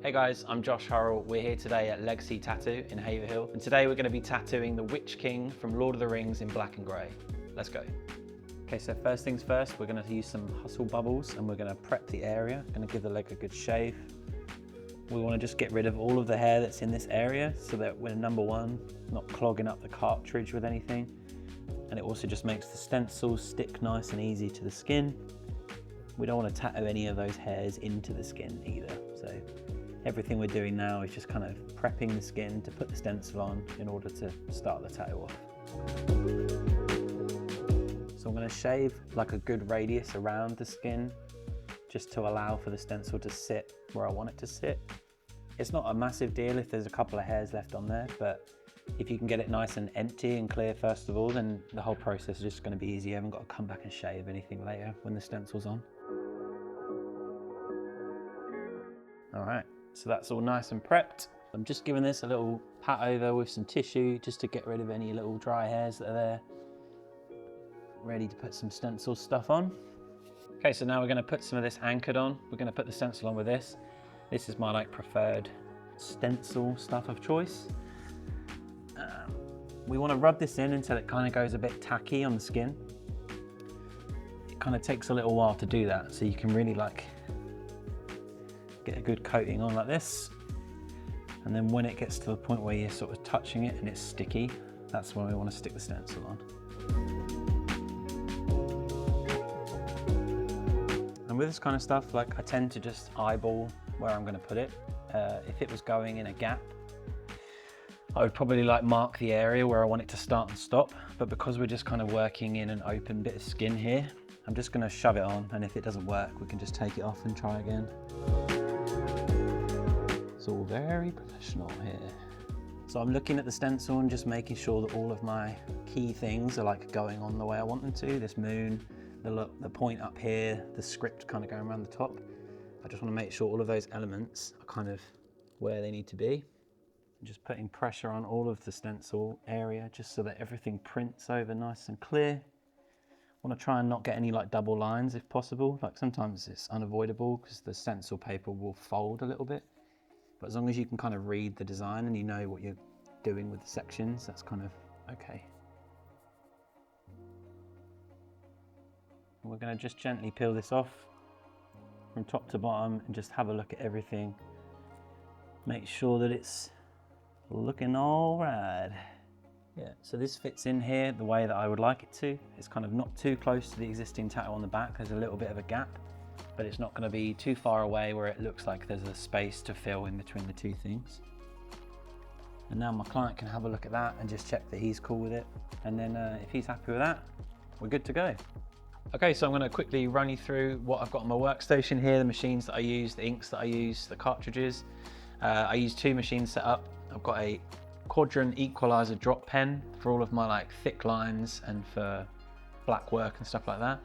Hey guys, I'm Josh Hurrell. We're here today at Legacy Tattoo in Haverhill, and today we're going to be tattooing the Witch King from Lord of the Rings in black and grey. Let's go. Okay, so first things first, we're going to use some hustle bubbles and we're going to prep the area. Going to give the leg a good shave. We want to just get rid of all of the hair that's in this area so that we're, number one, not clogging up the cartridge with anything. And it also just makes the stencil stick nice and easy to the skin. We don't want to tattoo any of those hairs into the skin either. So everything we're doing now is just kind of prepping the skin to put the stencil on in order to start the tattoo off. So I'm going to shave like a good radius around the skin just to allow for the stencil to sit where I want it to sit. It's not a massive deal if there's a couple of hairs left on there, but if you can get it nice and empty and clear first of all, then the whole process is just going to be easy. You haven't got to come back and shave anything later when the stencil's on. All right, so that's all nice and prepped. I'm just giving this a little pat over with some tissue just to get rid of any little dry hairs that are there. Ready to put some stencil stuff on. Okay, so now we're going to put some of this anchored on. We're going to put the stencil on with this. This is my preferred stencil stuff of choice. We want to rub this in until it kind of goes a bit tacky on the skin. It kind of takes a little while to do that, so you can really get a good coating on like this. And then when it gets to the point where you're sort of touching it and it's sticky, that's when we want to stick the stencil on. And with this kind of stuff, I tend to just eyeball where I'm going to put it. If it was going in a gap, I would probably mark the area where I want it to start and stop. But because we're just kind of working in an open bit of skin here, I'm just going to shove it on, and if it doesn't work, we can just take it off and try again. It's all very professional here. So I'm looking at the stencil and just making sure that all of my key things are going on the way I want them to. This moon, the point up here, the script kind of going around the top. I just want to make sure all of those elements are kind of where they need to be. I'm just putting pressure on all of the stencil area just so that everything prints over nice and clear. I want to try and not get any double lines if possible. Sometimes it's unavoidable because the stencil paper will fold a little bit. But as long as you can kind of read the design and you know what you're doing with the sections, that's kind of okay. We're going to just gently peel this off from top to bottom and just have a look at everything. Make sure that it's looking all right. Yeah, so this fits in here the way that I would like it to. It's kind of not too close to the existing tattoo on the back. There's a little bit of a gap, but it's not going to be too far away where it looks like there's a space to fill in between the two things. And now my client can have a look at that and just check that he's cool with it. And then if he's happy with that, we're good to go. Okay, so I'm going to quickly run you through what I've got on my workstation here, the machines that I use, the inks that I use, the cartridges. I use two machines set up. I've got a quadrant equalizer drop pen for all of my thick lines and for black work and stuff like that.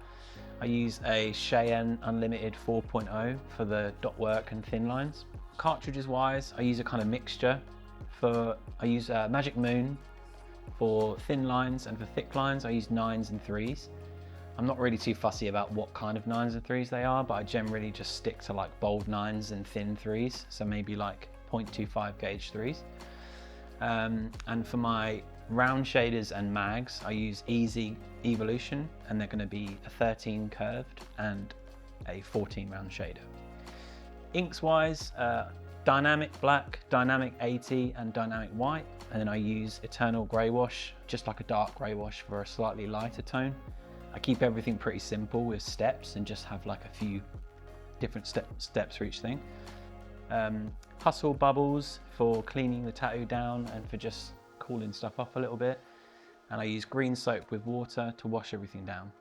I use a Cheyenne Unlimited 4.0 for the dot work and thin lines. Cartridges wise, I use a kind of mixture. I use Magic Moon for thin lines, and for thick lines I use 9s and 3s. I'm not really too fussy about what kind of 9s and 3s they are, but I generally just stick to bold 9s and thin 3s, so maybe 0.25 gauge 3s. And for my round shaders and mags, I use Easy Evolution, and they're going to be a 13 curved and a 14 round shader. Inks wise, Dynamic Black, Dynamic 80 and Dynamic White, and then I use Eternal Grey Wash, just like a dark grey wash for a slightly lighter tone. I keep everything pretty simple with steps and just have a few different steps for each thing. Hustle bubbles for cleaning the tattoo down and for just cooling stuff off a little bit. And I use green soap with water to wash everything down.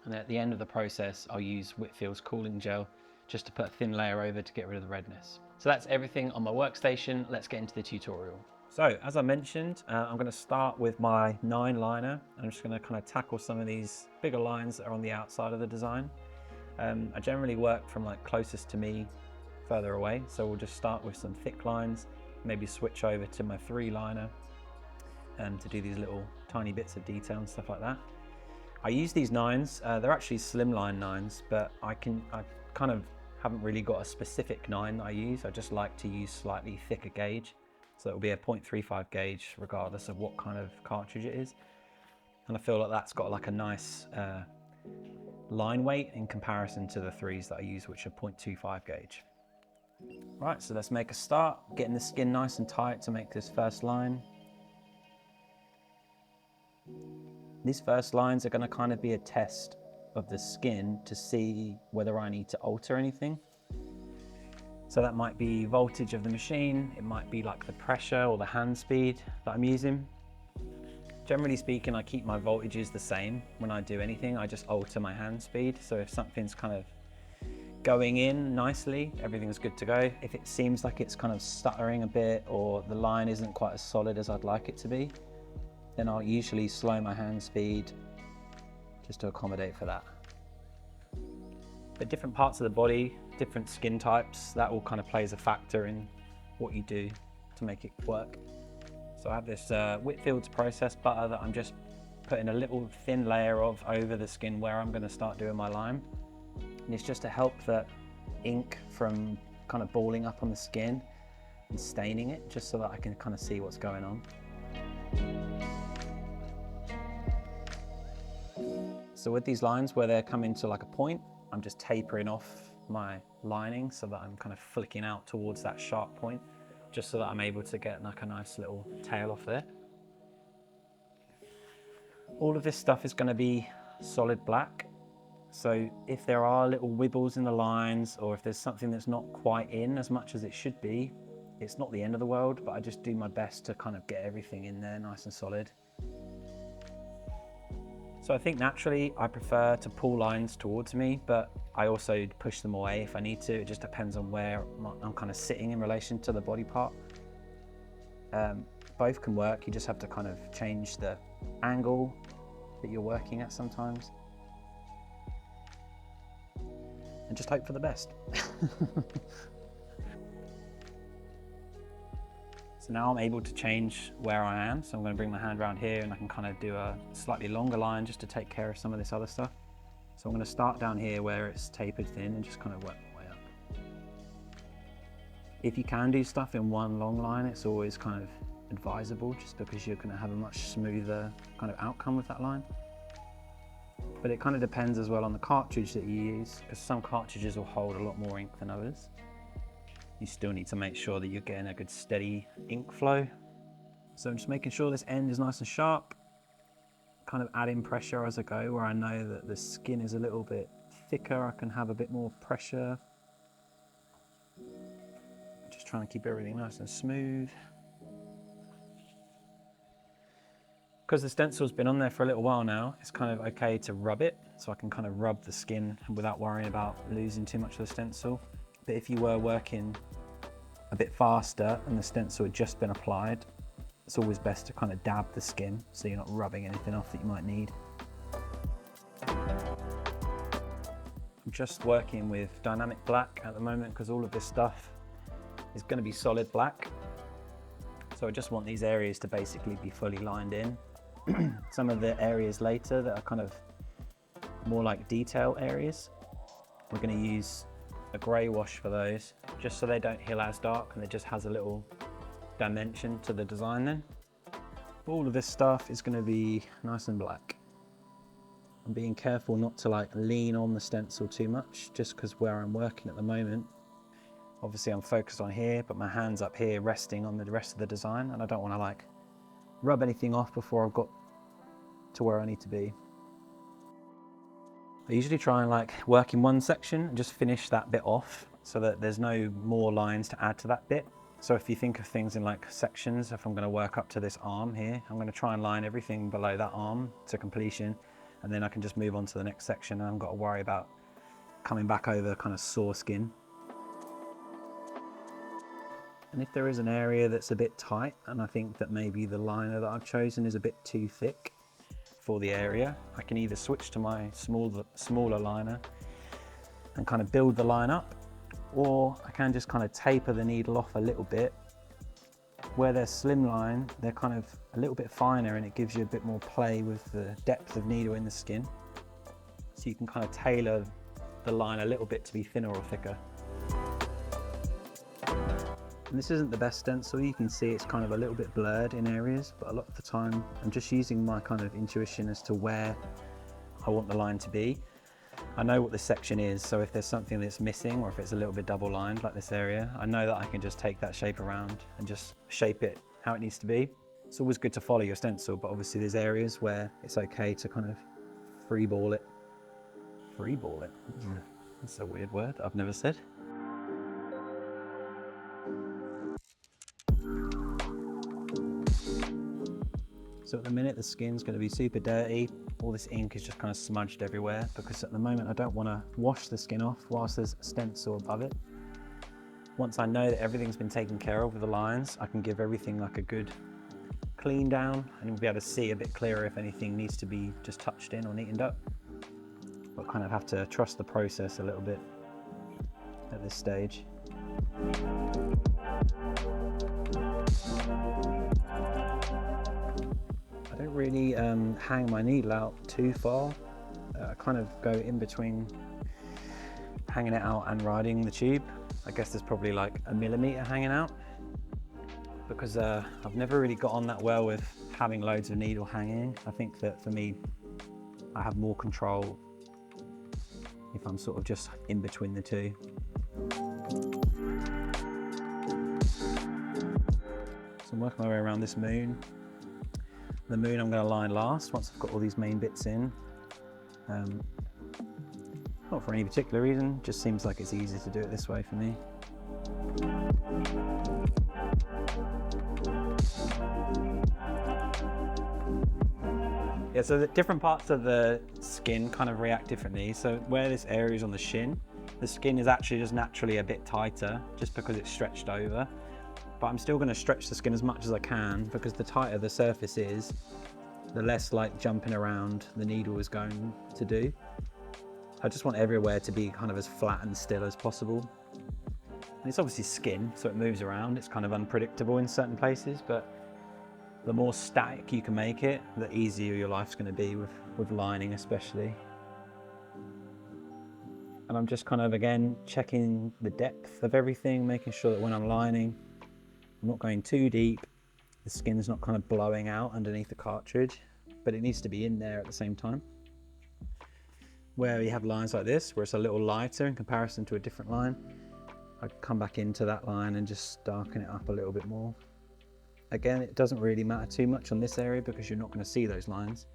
And then at the end of the process, I'll use Whitfield's cooling gel just to put a thin layer over to get rid of the redness. So that's everything on my workstation. Let's get into the tutorial. So as I mentioned, I'm going to start with my 9 liner. I'm just going to kind of tackle some of these bigger lines that are on the outside of the design. I generally work from closest to me further away, so we'll just start with some thick lines, maybe switch over to my 3 liner to do these little tiny bits of detail and stuff like that. I use these 9s, they're actually slimline 9s, but I kind of Haven't really got a specific 9 that I use. I just like to use slightly thicker gauge. So it'll be a 0.35 gauge regardless of what kind of cartridge it is. And I feel like that's got like a nice line weight in comparison to the 3s that I use, which are 0.25 gauge. Right, so let's make a start, getting the skin nice and tight to make this first line. These first lines are going to kind of be a test of the skin to see whether I need to alter anything. So that might be voltage of the machine, it might be like the pressure or the hand speed that I'm using. Generally speaking, I keep my voltages the same when I do anything. I just alter my hand speed. So if something's kind of going in nicely, everything's good to go. If it seems like it's kind of stuttering a bit or the line isn't quite as solid as I'd like it to be, then I'll usually slow my hand speed just to accommodate for that. But different parts of the body, different skin types, that all kind of plays a factor in what you do to make it work. So I have this Whitfield's processed butter that I'm just putting a little thin layer of over the skin where I'm going to start doing my lime. And it's just to help the ink from kind of balling up on the skin and staining it, just so that I can kind of see what's going on. So with these lines where they're coming to like a point, I'm just tapering off my lining so that I'm kind of flicking out towards that sharp point, just so that I'm able to get like a nice little tail off there. All of this stuff is going to be solid black. So if there are little wibbles in the lines, or if there's something that's not quite in as much as it should be, it's not the end of the world, but I just do my best to kind of get everything in there nice and solid. So I think naturally I prefer to pull lines towards me, but I also push them away if I need to. It just depends on where I'm kind of sitting in relation to the body part. Both can work, you just have to kind of change the angle that you're working at sometimes. And just hope for the best. So now I'm able to change where I am. So I'm going to bring my hand around here and I can kind of do a slightly longer line just to take care of some of this other stuff. So I'm going to start down here where it's tapered thin and just kind of work my way up. If you can do stuff in one long line, it's always kind of advisable, just because you're going to have a much smoother kind of outcome with that line. But it kind of depends as well on the cartridge that you use, because some cartridges will hold a lot more ink than others. You still need to make sure that you're getting a good steady ink flow. So I'm just making sure this end is nice and sharp, kind of adding pressure as I go. Where I know that the skin is a little bit thicker, I can have a bit more pressure. Just trying to keep everything nice and smooth. Because the stencil's been on there for a little while now, it's kind of okay to rub it, so I can kind of rub the skin without worrying about losing too much of the stencil. But if you were working a bit faster and the stencil had just been applied, it's always best to kind of dab the skin so you're not rubbing anything off that you might need. I'm just working with dynamic black at the moment because all of this stuff is going to be solid black. So I just want these areas to basically be fully lined in. Some of the areas later that are kind of more like detail areas, we're going to use a grey wash for those, just so they don't heal as dark and it just has a little dimension to the design then. All of this stuff is going to be nice and black. I'm being careful not to like lean on the stencil too much, just because where I'm working at the moment, obviously I'm focused on here, but my hand's up here resting on the rest of the design, and I don't want to like rub anything off before I've got to where I need to be. I usually try and like work in one section and just finish that bit off so that there's no more lines to add to that bit. So if you think of things in like sections, if I'm going to work up to this arm here, I'm going to try and line everything below that arm to completion, and then I can just move on to the next section and I haven't got to worry about coming back over kind of sore skin. And if there is an area that's a bit tight and I think that maybe the liner that I've chosen is a bit too thick for the area, I can either switch to my smaller liner and kind of build the line up, or I can just kind of taper the needle off a little bit. Where they're slimline, they're kind of a little bit finer and it gives you a bit more play with the depth of needle in the skin. So you can kind of tailor the line a little bit to be thinner or thicker. And this isn't the best stencil. You can see it's kind of a little bit blurred in areas, but a lot of the time I'm just using my kind of intuition as to where I want the line to be. I know what this section is, so if there's something that's missing or if it's a little bit double lined like this area, I know that I can just take that shape around and just shape it how it needs to be. It's always good to follow your stencil, but obviously there's areas where it's okay to kind of freeball it. Freeball it? That's a weird word I've never said. So at the minute the skin's going to be super dirty. All this ink is just kind of smudged everywhere because at the moment I don't want to wash the skin off whilst there's a stencil above it. Once I know that everything's been taken care of with the lines, I can give everything like a good clean down and you'll be able to see a bit clearer if anything needs to be just touched in or neatened up. But kind of have to trust the process a little bit at this stage. I don't really hang my needle out too far. I kind of go in between hanging it out and riding the tube. I guess there's probably like a millimetre hanging out because I've never really got on that well with having loads of needle hanging. I think that for me, I have more control if I'm sort of just in between the two. So I'm working my way around this moon. The moon I'm going to line last once I've got all these main bits in. Not for any particular reason, just seems like it's easier to do it this way for me. Yeah, so the different parts of the skin kind of react differently. So where this area is on the shin, the skin is actually just naturally a bit tighter just because it's stretched over. But I'm still going to stretch the skin as much as I can because the tighter the surface is, the less like jumping around the needle is going to do. I just want everywhere to be kind of as flat and still as possible. And it's obviously skin, so it moves around. It's kind of unpredictable in certain places, but the more static you can make it, the easier your life's going to be with lining especially. And I'm just kind of, again, checking the depth of everything, making sure that when I'm lining, I'm not going too deep, the skin's not kind of blowing out underneath the cartridge, but it needs to be in there at the same time. Where you have lines like this, where it's a little lighter in comparison to a different line, I come back into that line and just darken it up a little bit more. Again, it doesn't really matter too much on this area because you're not going to see those lines.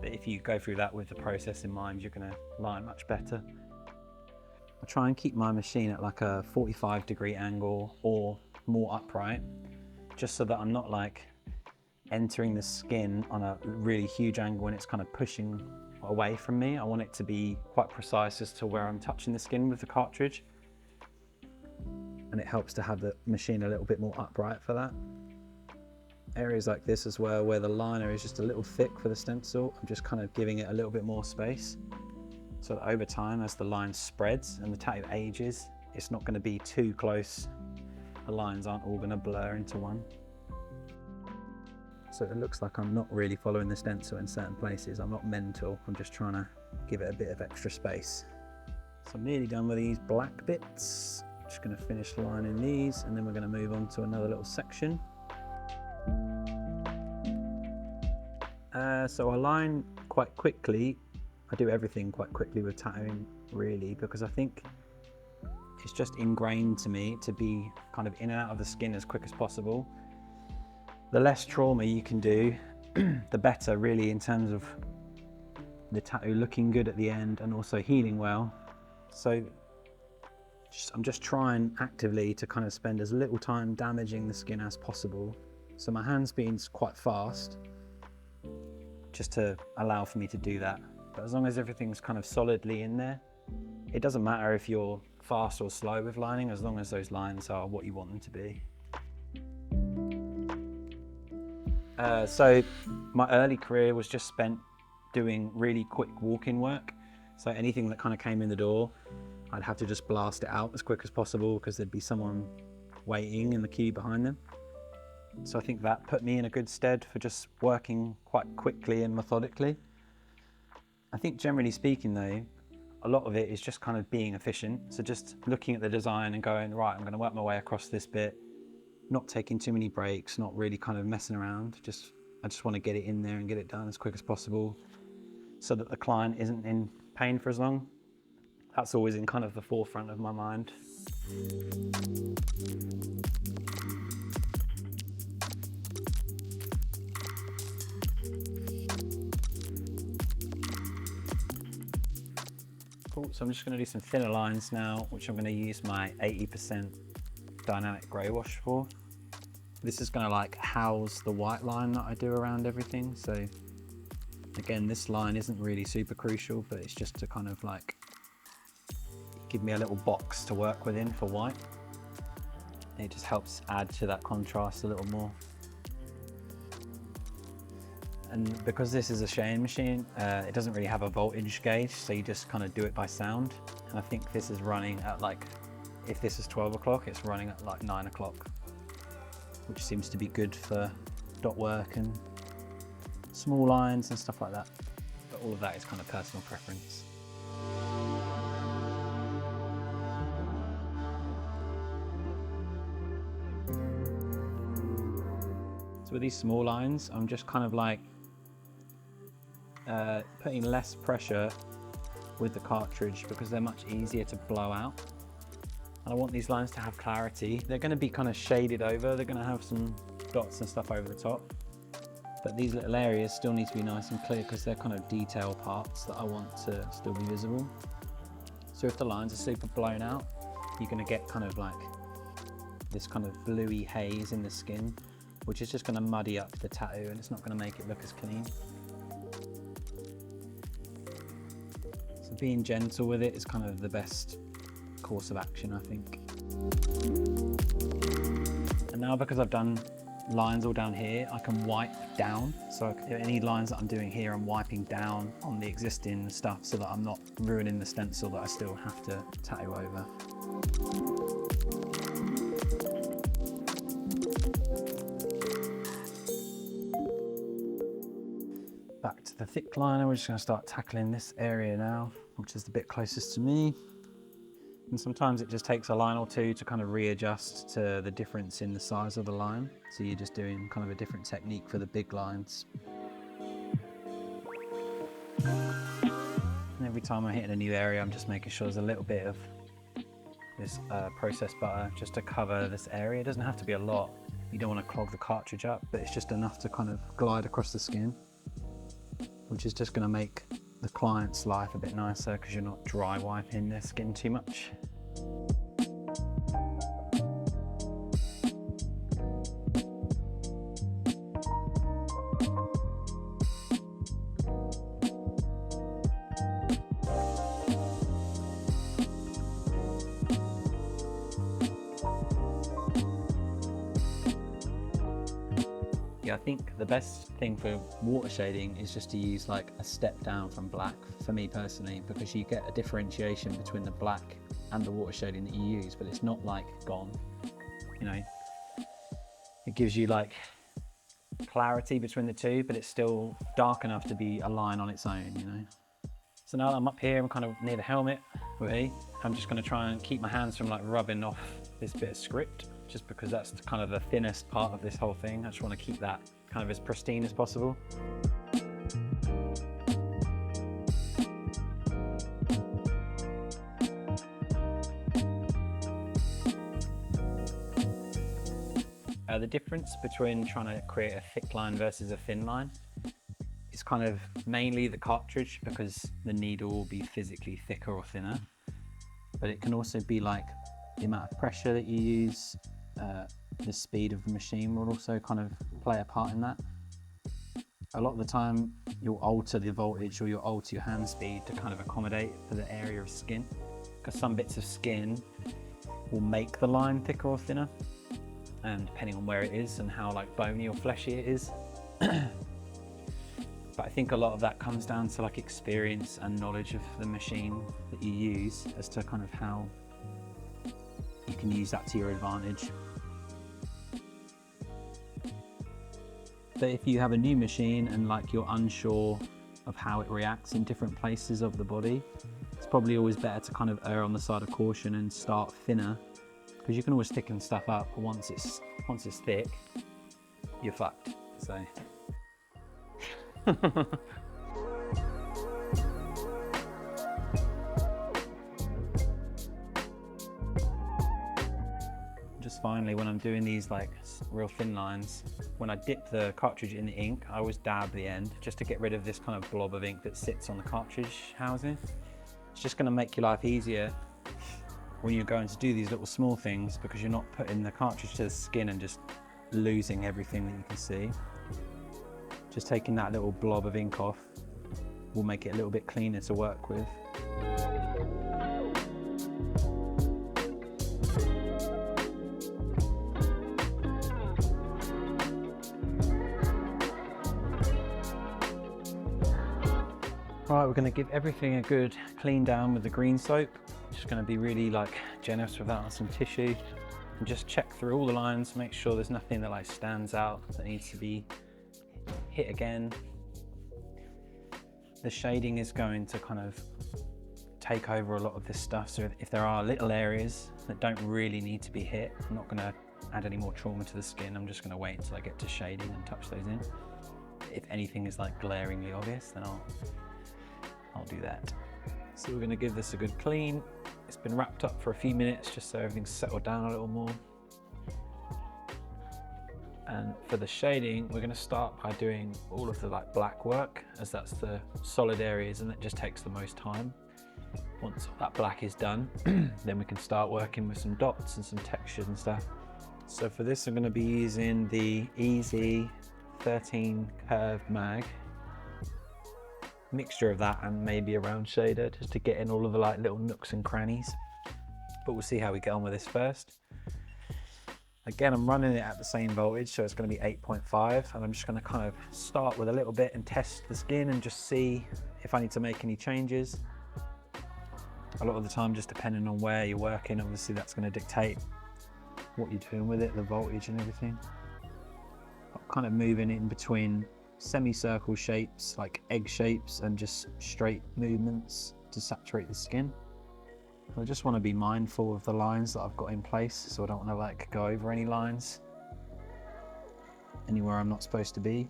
But if you go through that with the process in mind, you're going to line much better. I try and keep my machine at like a 45-degree angle or more upright, just so that I'm not like entering the skin on a really huge angle and it's kind of pushing away from me. I want it to be quite precise as to where I'm touching the skin with the cartridge. And it helps to have the machine a little bit more upright for that. Areas like this as well, where the liner is just a little thick for the stencil, I'm just kind of giving it a little bit more space. So that over time, as the line spreads and the tattoo ages, it's not going to be too close. The lines aren't all going to blur into one. So it looks like I'm not really following the stencil in certain places. I'm not mental, I'm just trying to give it a bit of extra space. So I'm nearly done with these black bits. Just going to finish lining these and then we're going to move on to another little section. So I line quite quickly. I do everything quite quickly with tattooing really because I think it's just ingrained to me to be kind of in and out of the skin as quick as possible. The less trauma you can do, the better really in terms of the tattoo looking good at the end and also healing well. So I'm just trying actively to kind of spend as little time damaging the skin as possible. So my hand's been quite fast just to allow for me to do that. But as long as everything's kind of solidly in there, it doesn't matter if you're fast or slow with lining, as long as those lines are what you want them to be. So my early career was just spent doing really quick walk-in work. So anything that kind of came in the door, I'd have to just blast it out as quick as possible because there'd be someone waiting in the queue behind them. So I think that put me in a good stead for just working quite quickly and methodically. I think generally speaking though, a lot of it is just kind of being efficient. So just looking at the design and going, right, I'm going to work my way across this bit, not taking too many breaks, not really kind of messing around. I just want to get it in there and get it done as quick as possible so that the client isn't in pain for as long. That's always in kind of the forefront of my mind. Cool, so I'm just going to do some thinner lines now, which I'm going to use my 80% dynamic grey wash for. This is going to like house the white line that I do around everything. So again, this line isn't really super crucial, but it's just to kind of like give me a little box to work within for white. It just helps add to that contrast a little more. And because this is a shading machine, it doesn't really have a voltage gauge, so you just kind of do it by sound. And I think this is running at like, if this is 12 o'clock, it's running at like 9 o'clock, which seems to be good for dot work and small lines and stuff like that. But all of that is kind of personal preference. So with these small lines, I'm just kind of like putting less pressure with the cartridge because they're much easier to blow out. And I want these lines to have clarity. They're going to be kind of shaded over, they're going to have some dots and stuff over the top. But these little areas still need to be nice and clear because they're kind of detail parts that I want to still be visible. So if the lines are super blown out, you're going to get kind of like this kind of bluey haze in the skin, which is just going to muddy up the tattoo and it's not going to make it look as clean. So being gentle with it is kind of the best course of action, I think. And now because I've done lines all down here, I can wipe down. So any lines that I'm doing here, I'm wiping down on the existing stuff so that I'm not ruining the stencil that I still have to tattoo over. Back to the thick liner, we're just going to start tackling this area now, which is the bit closest to me. And sometimes it just takes a line or two to kind of readjust to the difference in the size of the line. So you're just doing kind of a different technique for the big lines. And every time I hit in a new area, I'm just making sure there's a little bit of this processed butter just to cover this area. It doesn't have to be a lot. You don't want to clog the cartridge up, but it's just enough to kind of glide across the skin, which is just going to make the client's life a bit nicer because you're not dry wiping their skin too much. I think the best thing for water shading is just to use like a step down from black, for me personally, because you get a differentiation between the black and the water shading that you use, but it's not like gone, you know. It gives you like clarity between the two, but it's still dark enough to be a line on its own, you know. So now that I'm up here, I'm kind of near the helmet, I'm just going to try and keep my hands from like rubbing off this bit of script, just because that's kind of the thinnest part of this whole thing. I just want to keep that kind of as pristine as possible. The difference between trying to create a thick line versus a thin line is kind of mainly the cartridge, because the needle will be physically thicker or thinner, but it can also be like the amount of pressure that you use, the speed of the machine will also kind of play a part in that. A lot of the time you'll alter the voltage or you'll alter your hand speed to kind of accommodate for the area of skin, because some bits of skin will make the line thicker or thinner, and depending on where it is and how like bony or fleshy it is. But I think a lot of that comes down to like experience and knowledge of the machine that you use as to kind of how you can use that to your advantage. But if you have a new machine and like you're unsure of how it reacts in different places of the body, It's probably always better to kind of err on the side of caution and start thinner, because you can always thicken stuff up, but once it's thick, you're fucked. So just finally, when I'm doing these like real thin lines, when I dip the cartridge in the ink, I always dab the end just to get rid of this kind of blob of ink that sits on the cartridge housing. It's just going to make your life easier when you're going to do these little small things, because you're not putting the cartridge to the skin and just losing everything that you can see. Just taking that little blob of ink off will make it a little bit cleaner to work with. Right, we're going to give everything a good clean down with the green soap. Just going to be really like generous with that on some tissue, and just check through all the lines, make sure there's nothing that like stands out that needs to be hit again. The shading is going to kind of take over a lot of this stuff, so if there are little areas that don't really need to be hit, I'm not going to add any more trauma to the skin. I'm just going to wait until I get to shading and touch those in. If anything is like glaringly obvious, then I'll do that. So we're going to give this a good clean. It's been wrapped up for a few minutes just so everything's settled down a little more. And for the shading, we're going to start by doing all of the like black work, as that's the solid areas and that just takes the most time. Once that black is done, then we can start working with some dots and some textures and stuff. So for this, I'm going to be using the Easy 13 curved mag. Mixture of that and maybe a round shader, just to get in all of the like little nooks and crannies. But we'll see how we get on with this first. Again, I'm running it at the same voltage, so it's going to be 8.5, and I'm just going to kind of start with a little bit and test the skin and just see if I need to make any changes. A lot of the time, just depending on where you're working, obviously that's going to dictate what you're doing with it, the voltage and everything. I'm kind of moving in between semicircle shapes, like egg shapes, and just straight movements to saturate the skin. I just want to be mindful of the lines that I've got in place, so I don't want to like go over any lines anywhere I'm not supposed to be.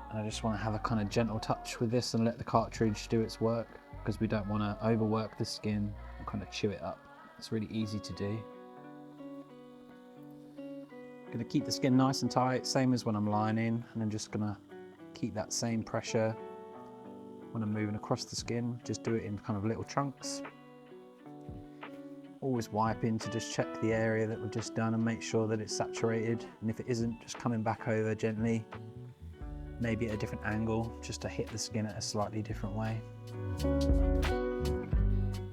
And I just want to have a kind of gentle touch with this and let the cartridge do its work, because we don't want to overwork the skin and kind of chew it up. It's really easy to do. Going to keep the skin nice and tight, same as when I'm lining, and I'm just going to keep that same pressure when I'm moving across the skin. Just do it in kind of little chunks. Always wiping to just check the area that we've just done and make sure that it's saturated, and if it isn't, just coming back over gently, maybe at a different angle, just to hit the skin at a slightly different way.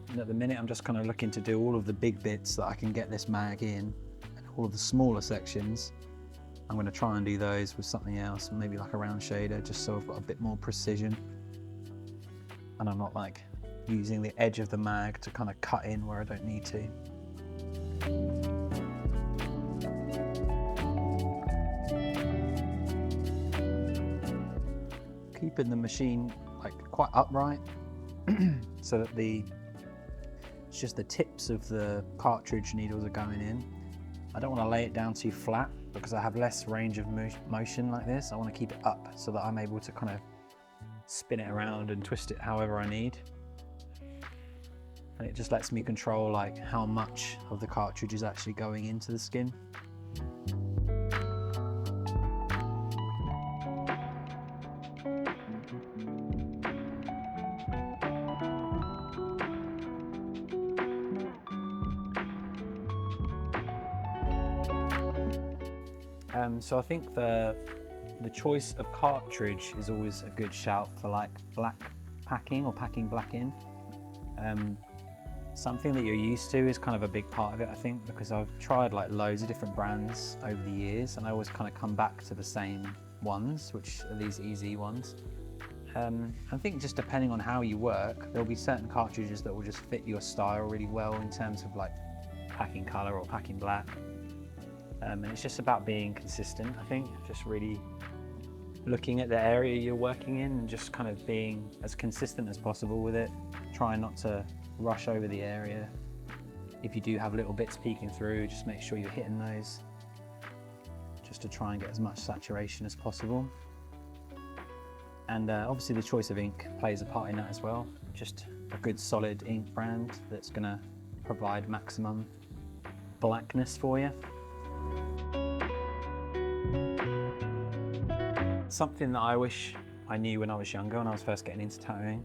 And at the minute, I'm just kind of looking to do all of the big bits that I can get this mag in. All of the smaller sections, I'm going to try and do those with something else, maybe like a round shader, just so I've got a bit more precision and I'm not like using the edge of the mag to kind of cut in where I don't need to. Keeping the machine like quite upright so that it's just the tips of the cartridge needles are going in. I don't want to lay it down too flat because I have less range of motion like this. I want to keep it up so that I'm able to kind of spin it around and twist it however I need. And it just lets me control like how much of the cartridge is actually going into the skin. So I think the choice of cartridge is always a good shout for like black packing or packing black in. Something that you're used to is kind of a big part of it, I think, because I've tried like loads of different brands over the years and I always kind of come back to the same ones, which are these easy ones. I think just depending on how you work, there'll be certain cartridges that will just fit your style really well in terms of like packing color or packing black. And it's just about being consistent, I think, just really looking at the area you're working in and just kind of being as consistent as possible with it. try not to rush over the area. If you do have little bits peeking through, just make sure you're hitting those, just to try and get as much saturation as possible. And obviously the choice of ink plays a part in that as well. Just a good solid ink brand that's going to provide maximum blackness for you. Something that I wish I knew when I was younger, when I was first getting into tattooing,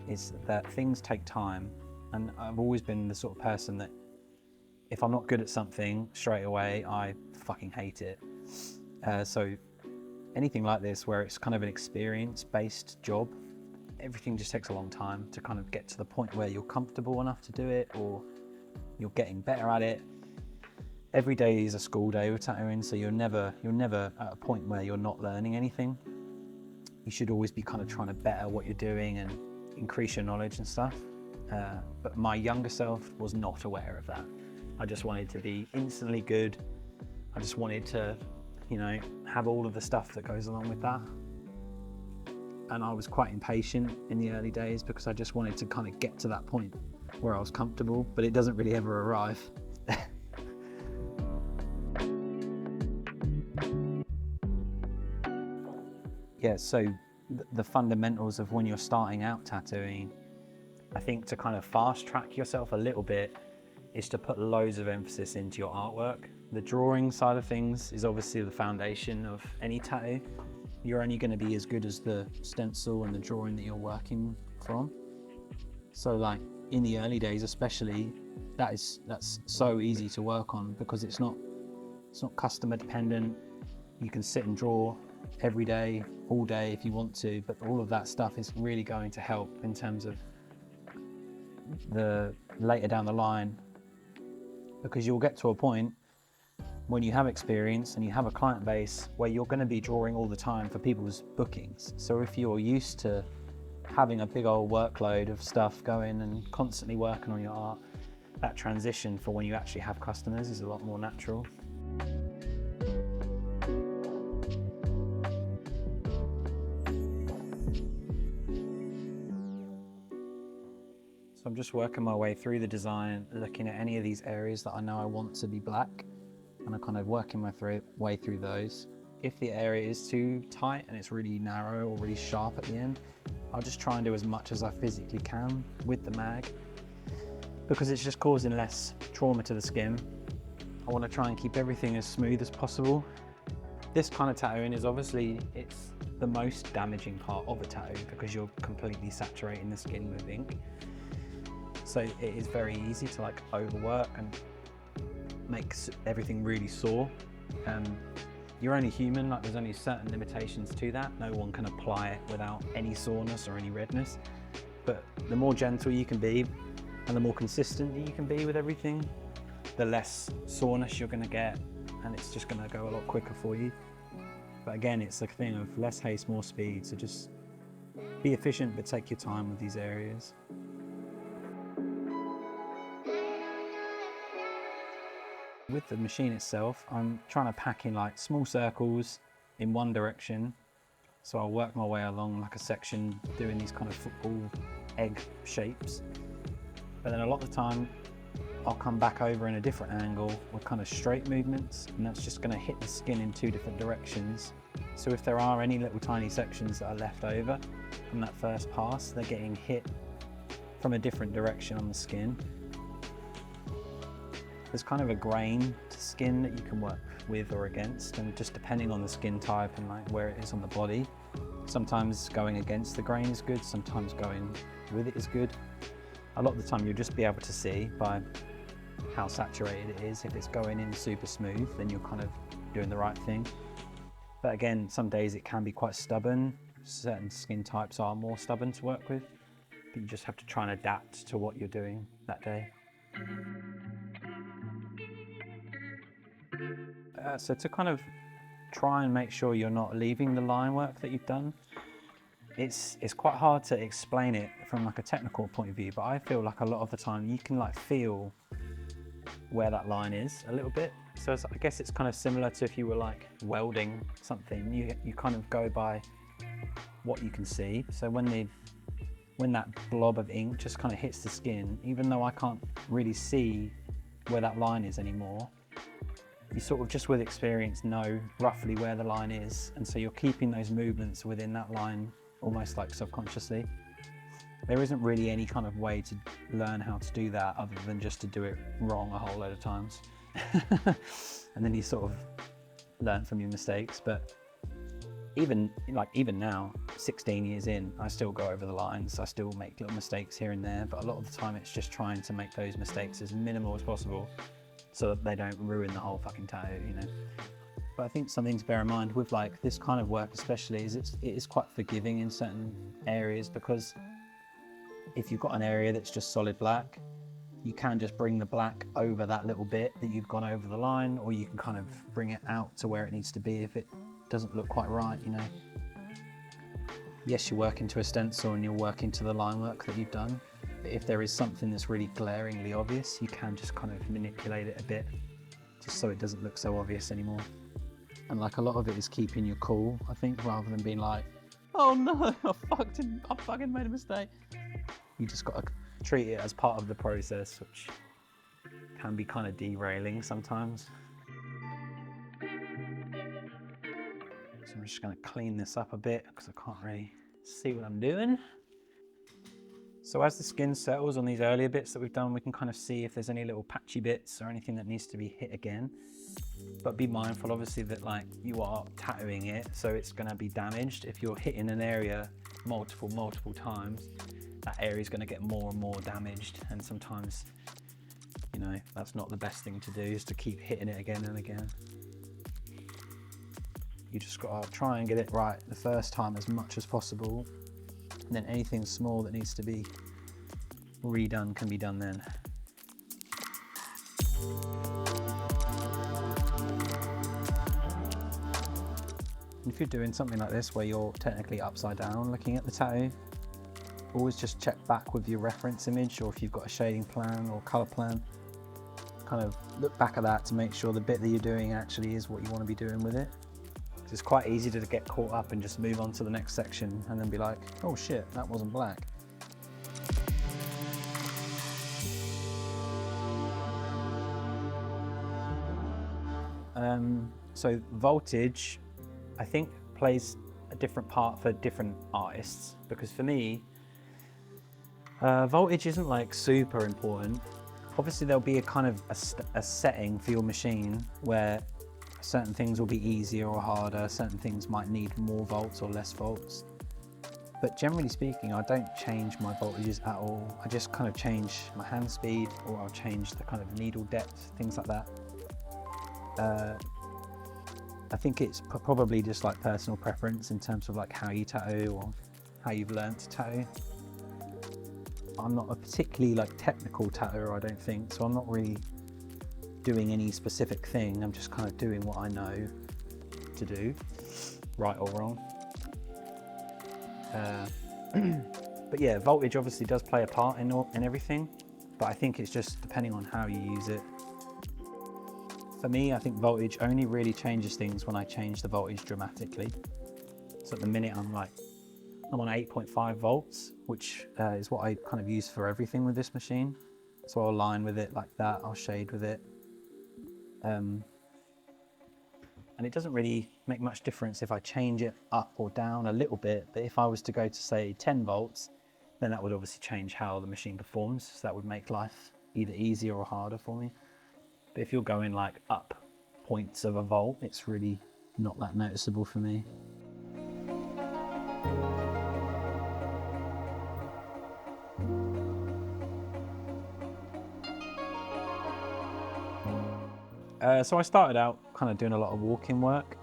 is that things take time. And I've always been the sort of person that if I'm not good at something straight away, I fucking hate it. So anything like this, where it's kind of an experience-based job, everything just takes a long time to kind of get to the point where you're comfortable enough to do it, or you're getting better at it. Every day is a school day with tattooing, so you're never at a point where you're not learning anything. You should always be kind of trying to better what you're doing and increase your knowledge and stuff. But my younger self was not aware of that. I just wanted to be instantly good. I just wanted to, you know, have all of the stuff that goes along with that. And I was quite impatient in the early days because I just wanted to kind of get to that point where I was comfortable, but it doesn't really ever arrive. Yeah, so the fundamentals of when you're starting out tattooing, I think to kind of fast track yourself a little bit is to put loads of emphasis into your artwork. The drawing side of things is obviously the foundation of any tattoo. You're only going to be as good as the stencil and the drawing that you're working from. So like in the early days especially, that's so easy to work on because it's not customer dependent. You can sit and draw every day, all day if you want to, but all of that stuff is really going to help in terms of the later down the line, because you'll get to a point when you have experience and you have a client base where you're going to be drawing all the time for people's bookings. So if you're used to having a big old workload of stuff going and constantly working on your art, that transition for when you actually have customers is a lot more natural. So I'm just working my way through the design, looking at any of these areas that I know I want to be black, and I'm kind of working my way through those. If the area is too tight and it's really narrow or really sharp at the end, I'll just try and do as much as I physically can with the mag, because it's just causing less trauma to the skin. I want to try and keep everything as smooth as possible. This kind of tattooing is obviously, it's the most damaging part of a tattoo because you're completely saturating the skin with ink. So it is very easy to like overwork and make everything really sore. You're only human, like there's only certain limitations to that. No one can apply it without any soreness or any redness. But the more gentle you can be and the more consistent you can be with everything, the less soreness you're gonna get, and it's just gonna go a lot quicker for you. But again, it's a thing of less haste, more speed. So just be efficient, but take your time with these areas. With the machine itself, I'm trying to pack in like small circles in one direction. So I'll work my way along like a section, doing these kind of football egg shapes. But then a lot of the time, I'll come back over in a different angle with kind of straight movements, and that's just going to hit the skin in two different directions. So if there are any little tiny sections that are left over from that first pass, they're getting hit from a different direction on the skin. There's kind of a grain to skin that you can work with or against, and just depending on the skin type and like where it is on the body, sometimes going against the grain is good, sometimes going with it is good. A lot of the time you'll just be able to see by how saturated it is. If it's going in super smooth, then you're kind of doing the right thing. But again, some days it can be quite stubborn. Certain skin types are more stubborn to work with, but you just have to try and adapt to what you're doing that day. So to kind of try and make sure you're not leaving the line work that you've done, it's quite hard to explain it from like a technical point of view, but I feel like a lot of the time you can like feel where that line is a little bit. So I guess it's kind of similar to if you were like welding something, you kind of go by what you can see. So when when that blob of ink just kind of hits the skin, even though I can't really see where that line is anymore, you sort of just with experience know roughly where the line is, and so you're keeping those movements within that line almost like subconsciously. There isn't really any kind of way to learn how to do that other than just to do it wrong a whole load of times. And then you sort of learn from your mistakes. But even now, 16 years in, I still go over the lines. I still make little mistakes here and there, but a lot of the time it's just trying to make those mistakes as minimal as possible so that they don't ruin the whole fucking tattoo, you know. But I think something to bear in mind with like this kind of work especially is it is quite forgiving in certain areas, because if you've got an area that's just solid black, you can just bring the black over that little bit that you've gone over the line, or you can kind of bring it out to where it needs to be if it doesn't look quite right, you know. Yes, you're working to a stencil and you're working to the line work that you've done, but if there is something that's really glaringly obvious, you can just kind of manipulate it a bit just so it doesn't look so obvious anymore. And like a lot of it is keeping you cool, I think, rather than being like, oh no, I fucking made a mistake. You just got to treat it as part of the process, which can be kind of derailing sometimes. So I'm just going to clean this up a bit because I can't really see what I'm doing. So as the skin settles on these earlier bits that we've done, we can kind of see if there's any little patchy bits or anything that needs to be hit again. But be mindful obviously that like you are tattooing it, so it's going to be damaged. If you're hitting an area multiple times, that area is going to get more and more damaged, and sometimes, you know, that's not the best thing to do, is to keep hitting it again and again. You just got to try and get it right the first time as much as possible, and then anything small that needs to be redone can be done then. If you're doing something like this where you're technically upside down looking at the tattoo, always just check back with your reference image, or if you've got a shading plan or colour plan, kind of look back at that to make sure the bit that you're doing actually is what you want to be doing with it. It's quite easy to get caught up and just move on to the next section and then be like, oh shit, that wasn't black. So voltage, I think, plays a different part for different artists, because for me, voltage isn't like super important. Obviously there'll be a kind of a setting for your machine where certain things will be easier or harder, certain things might need more volts or less volts. But generally speaking, I don't change my voltages at all. I just kind of change my hand speed, or I'll change the kind of needle depth, things like that. I think it's probably just like personal preference in terms of like how you tattoo or how you've learned to tattoo. I'm not a particularly like technical tattooer, I don't think, so I'm not really doing any specific thing. I'm just kind of doing what I know to do, right or wrong. But yeah, voltage obviously does play a part in everything, but I think it's just depending on how you use it. For me, I think voltage only really changes things when I change the voltage dramatically. So at the minute I'm on 8.5 volts, which is what I kind of use for everything with this machine. So I'll line with it like that, I'll shade with it. And it doesn't really make much difference if I change it up or down a little bit, but if I was to go to say 10 volts, then that would obviously change how the machine performs. So that would make life either easier or harder for me. But if you're going like up points of a volt, it's really not that noticeable for me. So I started out kind of doing a lot of walk-in work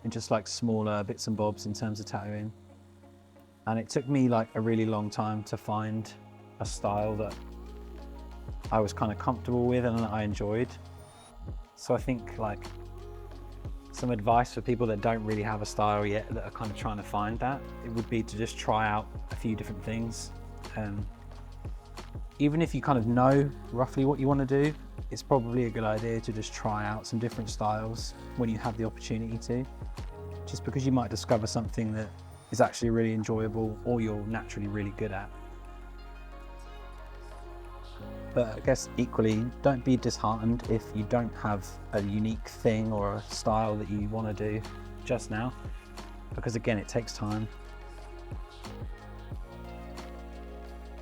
and just like smaller bits and bobs in terms of tattooing. And it took me like a really long time to find a style that I was kind of comfortable with and that I enjoyed. So I think like some advice for people that don't really have a style yet, that are kind of trying to find that, it would be to just try out a few different things. Even if you kind of know roughly what you want to do, it's probably a good idea to just try out some different styles when you have the opportunity to, just because you might discover something that is actually really enjoyable or you're naturally really good at. But I guess equally, don't be disheartened if you don't have a unique thing or a style that you want to do just now, because again, it takes time.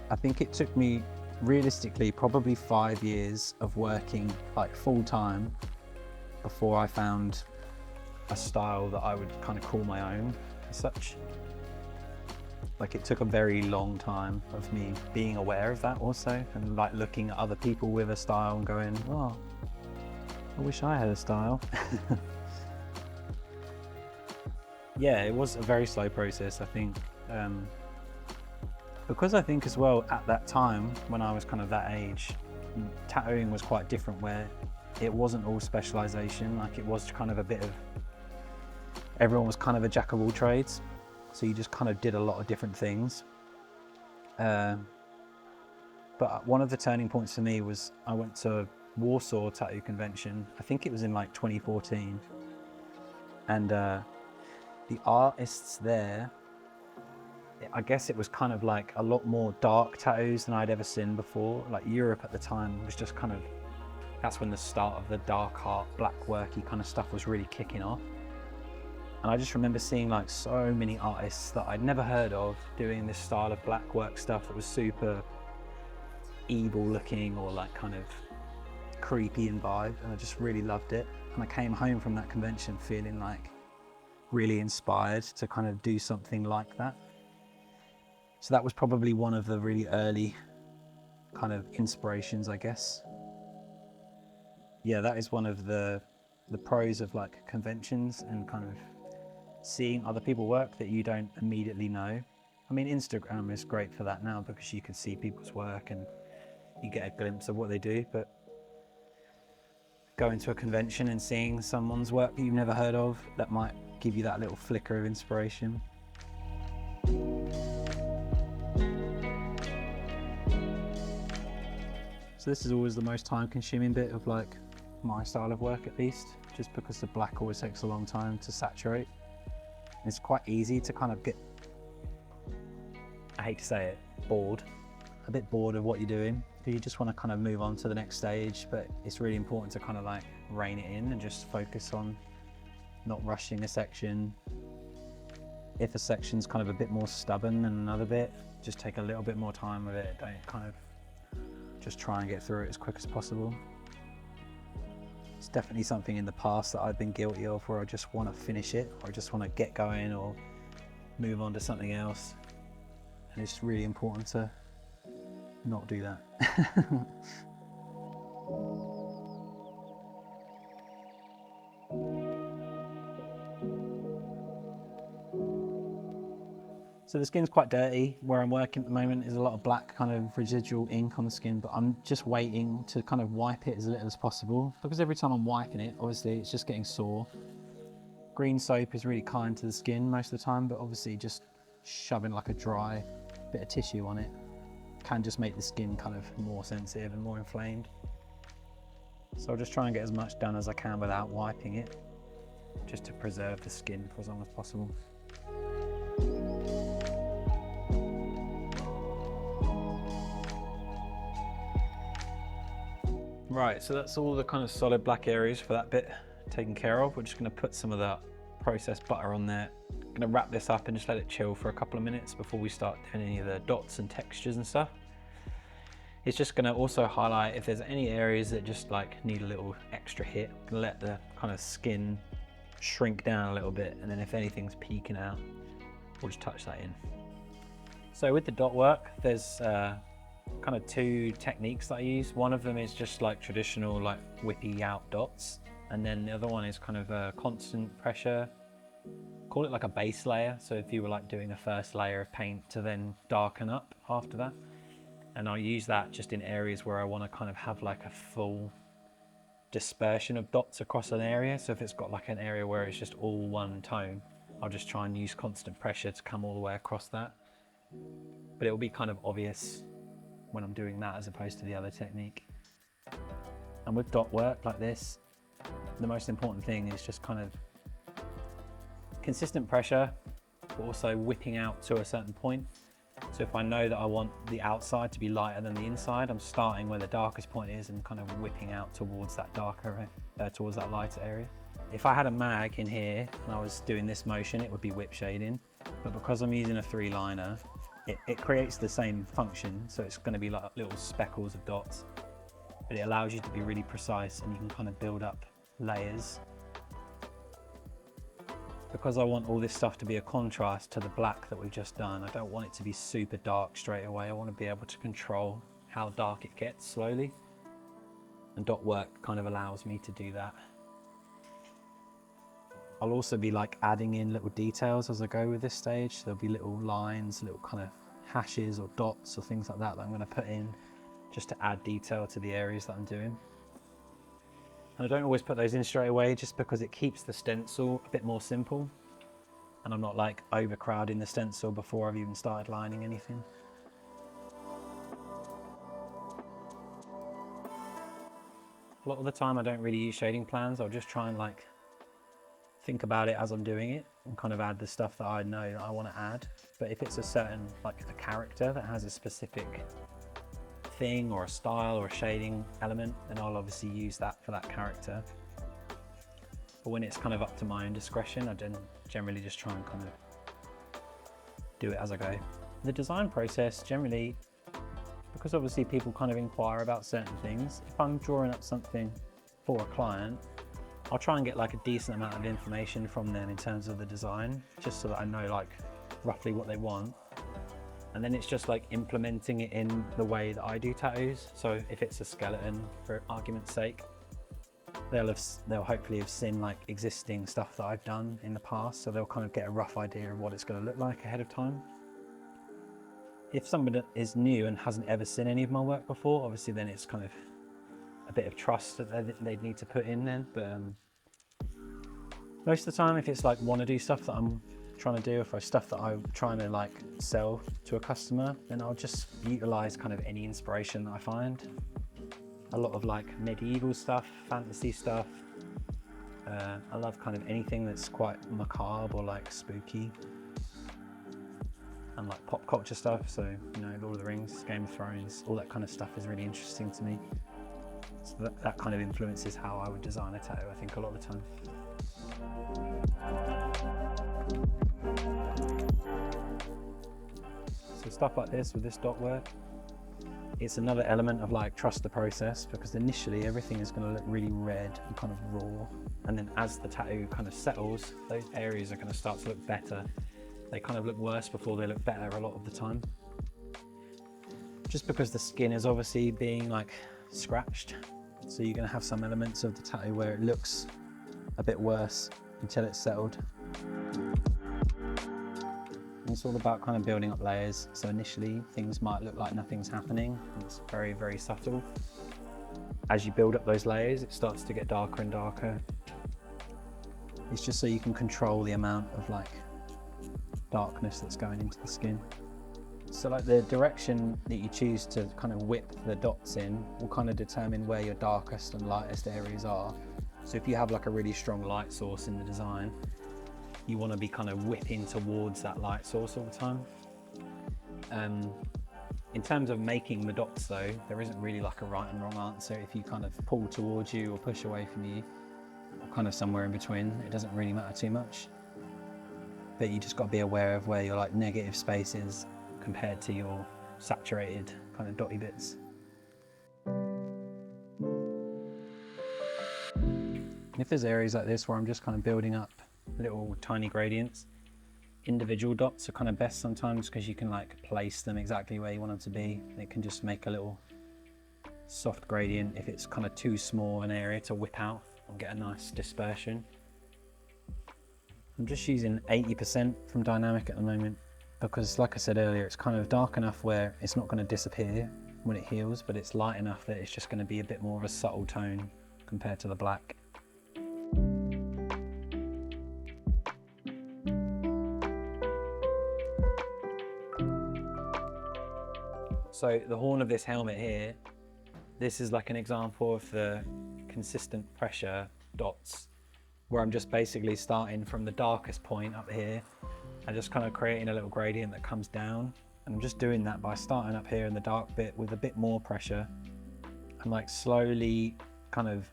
I think it took me realistically probably 5 years of working like full time before I found a style that I would kind of call my own as such. Like, it took a very long time of me being aware of that also, and like looking at other people with a style and going, oh, I wish I had a style. Yeah, it was a very slow process, I think. Because I think as well, at that time, when I was kind of that age, tattooing was quite different, where it wasn't all specialization. Like, it was kind of a bit of, everyone was kind of a jack of all trades. So you just kind of did a lot of different things. But one of the turning points for me was I went to Warsaw Tattoo Convention. I think it was in like 2014. And the artists there, I guess it was kind of like a lot more dark tattoos than I'd ever seen before. Like, Europe at the time was just kind of, that's when the start of the dark art, blackworky kind of stuff was really kicking off. And I just remember seeing like so many artists that I'd never heard of doing this style of blackwork stuff that was super evil looking or like kind of creepy in vibe, and I just really loved it. And I came home from that convention feeling like really inspired to kind of do something like that. So that was probably one of the really early kind of inspirations, I guess. Yeah, that is one of the pros of like conventions and kind of seeing other people work that you don't immediately know. I mean, Instagram is great for that now because you can see people's work and you get a glimpse of what they do, but going to a convention and seeing someone's work that you've never heard of, that might give you that little flicker of inspiration. So this is always the most time-consuming bit of like my style of work, at least, just because the black always takes a long time to saturate. It's quite easy to kind of get, I hate to say it, bored, a bit bored of what you're doing. You just want to kind of move on to the next stage, but it's really important to kind of like rein it in and just focus on not rushing a section. If a section's kind of a bit more stubborn than another bit, just take a little bit more time with it. Don't kind of just try and get through it as quick as possible. It's definitely something in the past that I've been guilty of, where I just want to finish it, or I just want to get going or move on to something else. And it's really important to not do that. So the skin's quite dirty. Where I'm working at the moment is a lot of black kind of residual ink on the skin, but I'm just waiting to kind of wipe it as little as possible, because every time I'm wiping it, obviously it's just getting sore. Green soap is really kind to the skin most of the time, but obviously just shoving like a dry bit of tissue on it can just make the skin kind of more sensitive and more inflamed. So I'll just try and get as much done as I can without wiping it, just to preserve the skin for as long as possible. Right, so that's all the kind of solid black areas for that bit taken care of. We're just going to put some of that processed butter on there. I'm going to wrap this up and just let it chill for a couple of minutes before we start doing any of the dots and textures and stuff. It's just going to also highlight if there's any areas that just like need a little extra hit. Let the kind of skin shrink down a little bit, and then if anything's peeking out, we'll just touch that in. So with the dot work, there's kind of two techniques that I use. One of them is just like traditional like whippy out dots, and then the other one is kind of a constant pressure, call it like a base layer. So if you were like doing a first layer of paint to then darken up after that, and I'll use that just in areas where I want to kind of have like a full dispersion of dots across an area. So if it's got like an area where it's just all one tone, I'll just try and use constant pressure to come all the way across that, but it will be kind of obvious when I'm doing that as opposed to the other technique. And with dot work like this, the most important thing is just kind of consistent pressure, but also whipping out to a certain point. So if I know that I want the outside to be lighter than the inside, I'm starting where the darkest point is and kind of whipping out towards that darker, towards that lighter area. If I had a mag in here and I was doing this motion, it would be whip shading. But because I'm using a 3-liner, it creates the same function. So it's going to be like little speckles of dots, but it allows you to be really precise and you can kind of build up layers. Because I want all this stuff to be a contrast to the black that we've just done, I don't want it to be super dark straight away. I want to be able to control how dark it gets slowly. And dot work kind of allows me to do that. I'll also be like adding in little details as I go with this stage. There'll be little lines, little kind of hashes or dots or things like that I'm going to put in just to add detail to the areas that I'm doing. And I don't always put those in straight away just because it keeps the stencil a bit more simple. And I'm not like overcrowding the stencil before I've even started lining anything. A lot of the time I don't really use shading plans. I'll just try and like think about it as I'm doing it and kind of add the stuff that I know that I want to add. But if it's a certain, like a character that has a specific thing or a style or a shading element, then I'll obviously use that for that character. But when it's kind of up to my own discretion, I generally just try and kind of do it as I go. The design process generally, because obviously people kind of inquire about certain things, if I'm drawing up something for a client, I'll try and get like a decent amount of information from them in terms of the design, just so that I know like roughly what they want. And then it's just like implementing it in the way that I do tattoos. So if it's a skeleton, for argument's sake, they'll hopefully have seen like existing stuff that I've done in the past, so they'll kind of get a rough idea of what it's going to look like ahead of time. If somebody is new and hasn't ever seen any of my work before, obviously then it's kind of a bit of trust that they'd need to put in then. But most of the time, if it's like want to do stuff that I'm trying to do, if it's stuff that I'm trying to like sell to a customer, then I'll just utilize kind of any inspiration that I find. A lot of like medieval stuff, fantasy stuff. I love kind of anything that's quite macabre or like spooky. And like pop culture stuff, so you know, Lord of the Rings, Game of Thrones, all that kind of stuff is really interesting to me. So that kind of influences how I would design a tattoo, I think, a lot of the time. So stuff like this with this dot work, it's another element of like trust the process, because initially everything is going to look really red and kind of raw, and then as the tattoo kind of settles, those areas are going to start to look better. They kind of look worse before they look better a lot of the time, just because the skin is obviously being like scratched. So you're going to have some elements of the tattoo where it looks a bit worse until it's settled. And it's all about kind of building up layers. So initially things might look like nothing's happening, and it's very, very subtle. As you build up those layers, it starts to get darker and darker. It's just so you can control the amount of like darkness that's going into the skin. So like the direction that you choose to kind of whip the dots in will kind of determine where your darkest and lightest areas are. So if you have like a really strong light source in the design, you want to be kind of whipping towards that light source all the time. In terms of making the dots though, there isn't really like a right and wrong answer. If you kind of pull towards you or push away from you, or kind of somewhere in between, it doesn't really matter too much. But you just got to be aware of where your like negative space is compared to your saturated kind of dotty bits. And if there's areas like this where I'm just kind of building up little tiny gradients, individual dots are kind of best sometimes, because you can like place them exactly where you want them to be. It can just make a little soft gradient if it's kind of too small an area to whip out and get a nice dispersion. I'm just using 80% from dynamic at the moment, because like I said earlier, it's kind of dark enough where it's not going to disappear when it heals, but it's light enough that it's just going to be a bit more of a subtle tone compared to the black. So the horn of this helmet here, this is like an example of the consistent pressure dots, where I'm just basically starting from the darkest point up here and just kind of creating a little gradient that comes down. And I'm just doing that by starting up here in the dark bit with a bit more pressure and like slowly kind of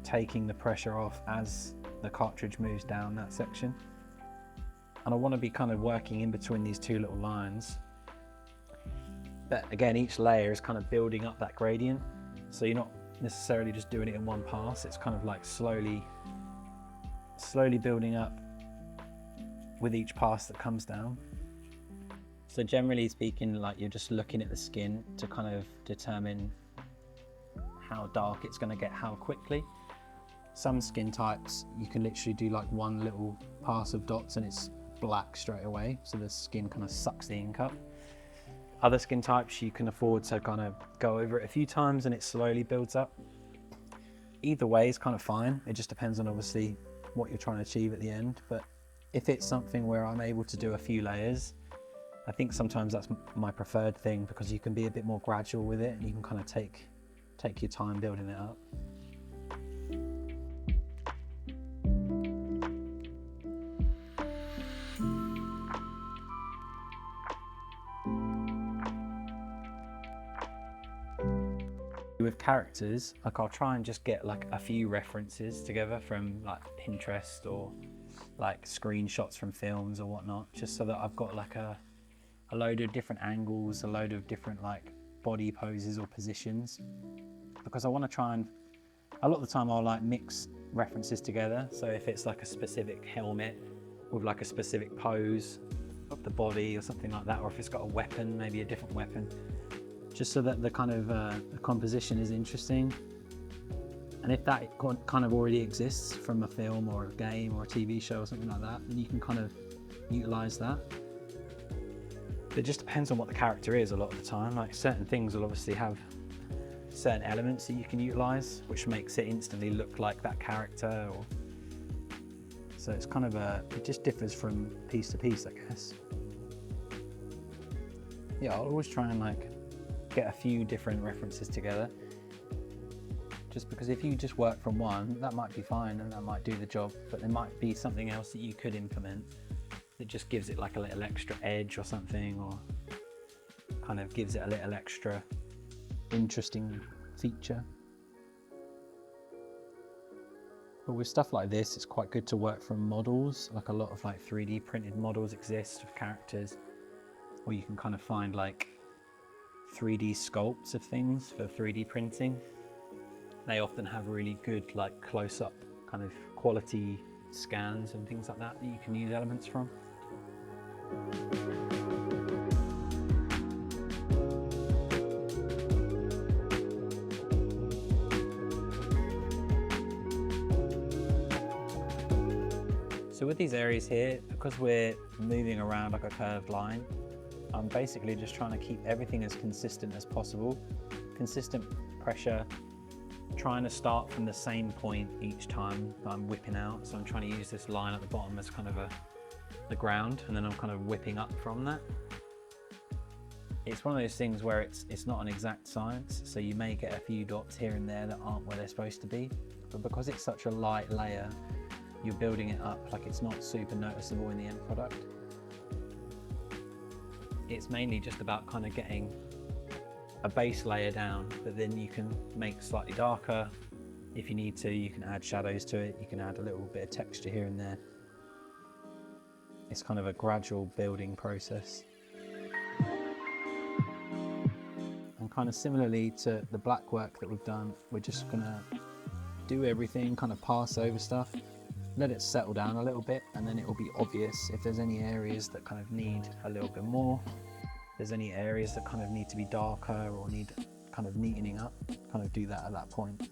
taking the pressure off as the cartridge moves down that section. And I want to be kind of working in between these two little lines. But again, each layer is kind of building up that gradient. So you're not necessarily just doing it in one pass. It's kind of like slowly building up with each pass that comes down. So generally speaking, like you're just looking at the skin to kind of determine how dark it's going to get how quickly. Some skin types you can literally do like one little pass of dots and it's black straight away, so the skin kind of sucks the ink up. Other skin types you can afford to kind of go over it a few times and it slowly builds up. Either way is kind of fine. It just depends on obviously what you're trying to achieve at the end. But if it's something where I'm able to do a few layers, I think sometimes that's my preferred thing, because you can be a bit more gradual with it and you can kind of take your time building it up. With characters, like I'll try and just get like a few references together from like Pinterest or like screenshots from films or whatnot, just so that I've got like a load of different angles, a load of different like body poses or positions, because I want to try and, a lot of the time I'll like mix references together. So if it's like a specific helmet with like a specific pose of the body or something like that, or if it's got a weapon, maybe a different weapon, just so that the kind of the composition is interesting. And if that kind of already exists from a film or a game or a TV show or something like that, then you can kind of utilize that. But it just depends on what the character is a lot of the time. Like certain things will obviously have certain elements that you can utilize, which makes it instantly look like that character. Or so it's kind of it just differs from piece to piece, I guess. Yeah, I'll always try and like get a few different references together, just because if you just work from one, that might be fine and that might do the job, but there might be something else that you could implement that just gives it like a little extra edge or something, or kind of gives it a little extra interesting feature. But with stuff like this, it's quite good to work from models. Like a lot of like 3D printed models exist of characters, or you can kind of find like 3D sculpts of things for 3D printing. They often have really good like close-up kind of quality scans and things like that that you can use elements from. So with these areas here, because we're moving around like a curved line, I'm basically just trying to keep everything as consistent as possible. Consistent pressure, trying to start from the same point each time that I'm whipping out. So I'm trying to use this line at the bottom as kind of the ground, and then I'm kind of whipping up from that. It's one of those things where it's not an exact science, so you may get a few dots here and there that aren't where they're supposed to be. But because it's such a light layer, you're building it up like it's not super noticeable in the end product. It's mainly just about kind of getting a base layer down, but then you can make slightly darker. If you need to, you can add shadows to it. You can add a little bit of texture here and there. It's kind of a gradual building process. And kind of similarly to the black work that we've done, we're just gonna do everything, kind of pass over stuff, let it settle down a little bit, and then it will be obvious if there's any areas that kind of need a little bit more. If there's any areas that kind of need to be darker or need kind of neatening up, kind of do that at that point.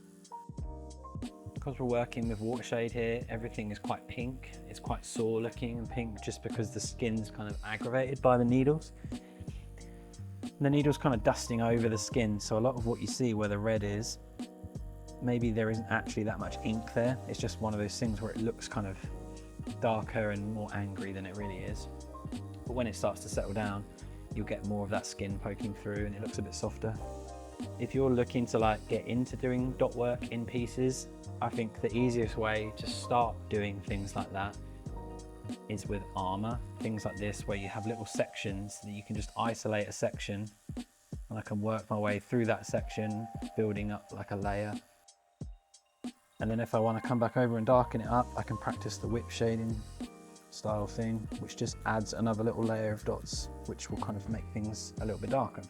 Because we're working with watershade here, everything is quite pink. It's quite sore looking and pink just because the skin's kind of aggravated by the needles. The needle's kind of dusting over the skin, so a lot of what you see where the red is, maybe there isn't actually that much ink there. It's just one of those things where it looks kind of darker and more angry than it really is. But when it starts to settle down, you'll get more of that skin poking through and it looks a bit softer. If you're looking to like get into doing dot work in pieces, I think the easiest way to start doing things like that is with armor, things like this, where you have little sections that you can just isolate a section, and I can work my way through that section, building up like a layer. And then if I want to come back over and darken it up, I can practice the whip shading style thing, which just adds another little layer of dots, which will kind of make things a little bit darker.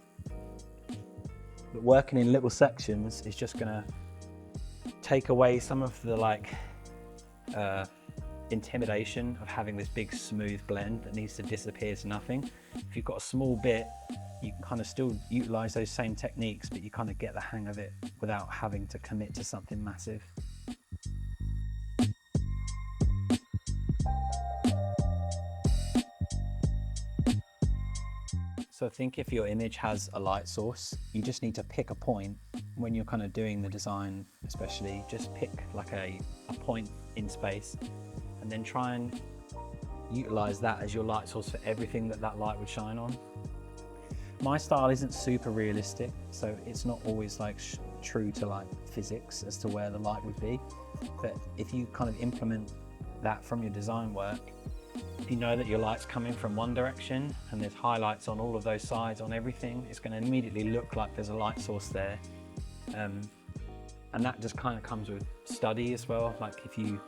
But working in little sections is just gonna take away some of the intimidation of having this big smooth blend that needs to disappear to nothing. If you've got a small bit, you can kind of still utilize those same techniques, but you kind of get the hang of it without having to commit to something massive. So I think if your image has a light source, you just need to pick a point when you're kind of doing the design, especially just pick like a point in space and then try and utilize that as your light source for everything that light would shine on. My style isn't super realistic, so it's not always like true to like physics as to where the light would be. But if you kind of implement that from your design work, if you know that your light's coming from one direction and there's highlights on all of those sides on everything, it's going to immediately look like there's a light source there. And that just kind of comes with study as well. Like if you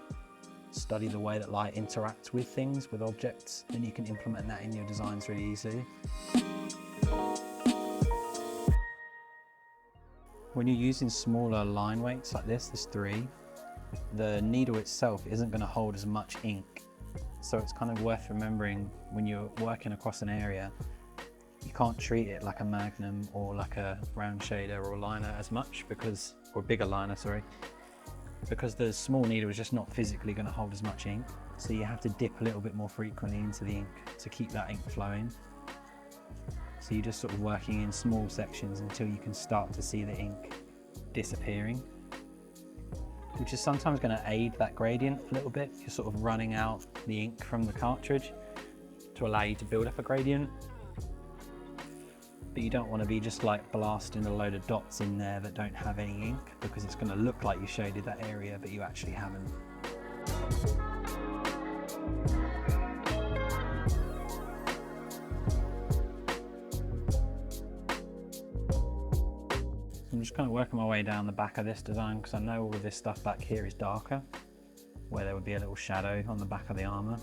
study the way that light interacts with things, with objects, then you can implement that in your designs really easily. When you're using smaller line weights like this 3, the needle itself isn't going to hold as much ink. So it's kind of worth remembering when you're working across an area, you can't treat it like a magnum or like a round shader or a liner as much or bigger liner, sorry, because the small needle is just not physically going to hold as much ink. So you have to dip a little bit more frequently into the ink to keep that ink flowing. So you're just sort of working in small sections until you can start to see the ink disappearing, which is sometimes going to aid that gradient a little bit. You're sort of running out the ink from the cartridge to allow you to build up a gradient. But you don't want to be just like blasting a load of dots in there that don't have any ink, because it's going to look like you shaded that area, but you actually haven't. I'm just kind of working my way down the back of this design because I know all of this stuff back here is darker, where there would be a little shadow on the back of the armor.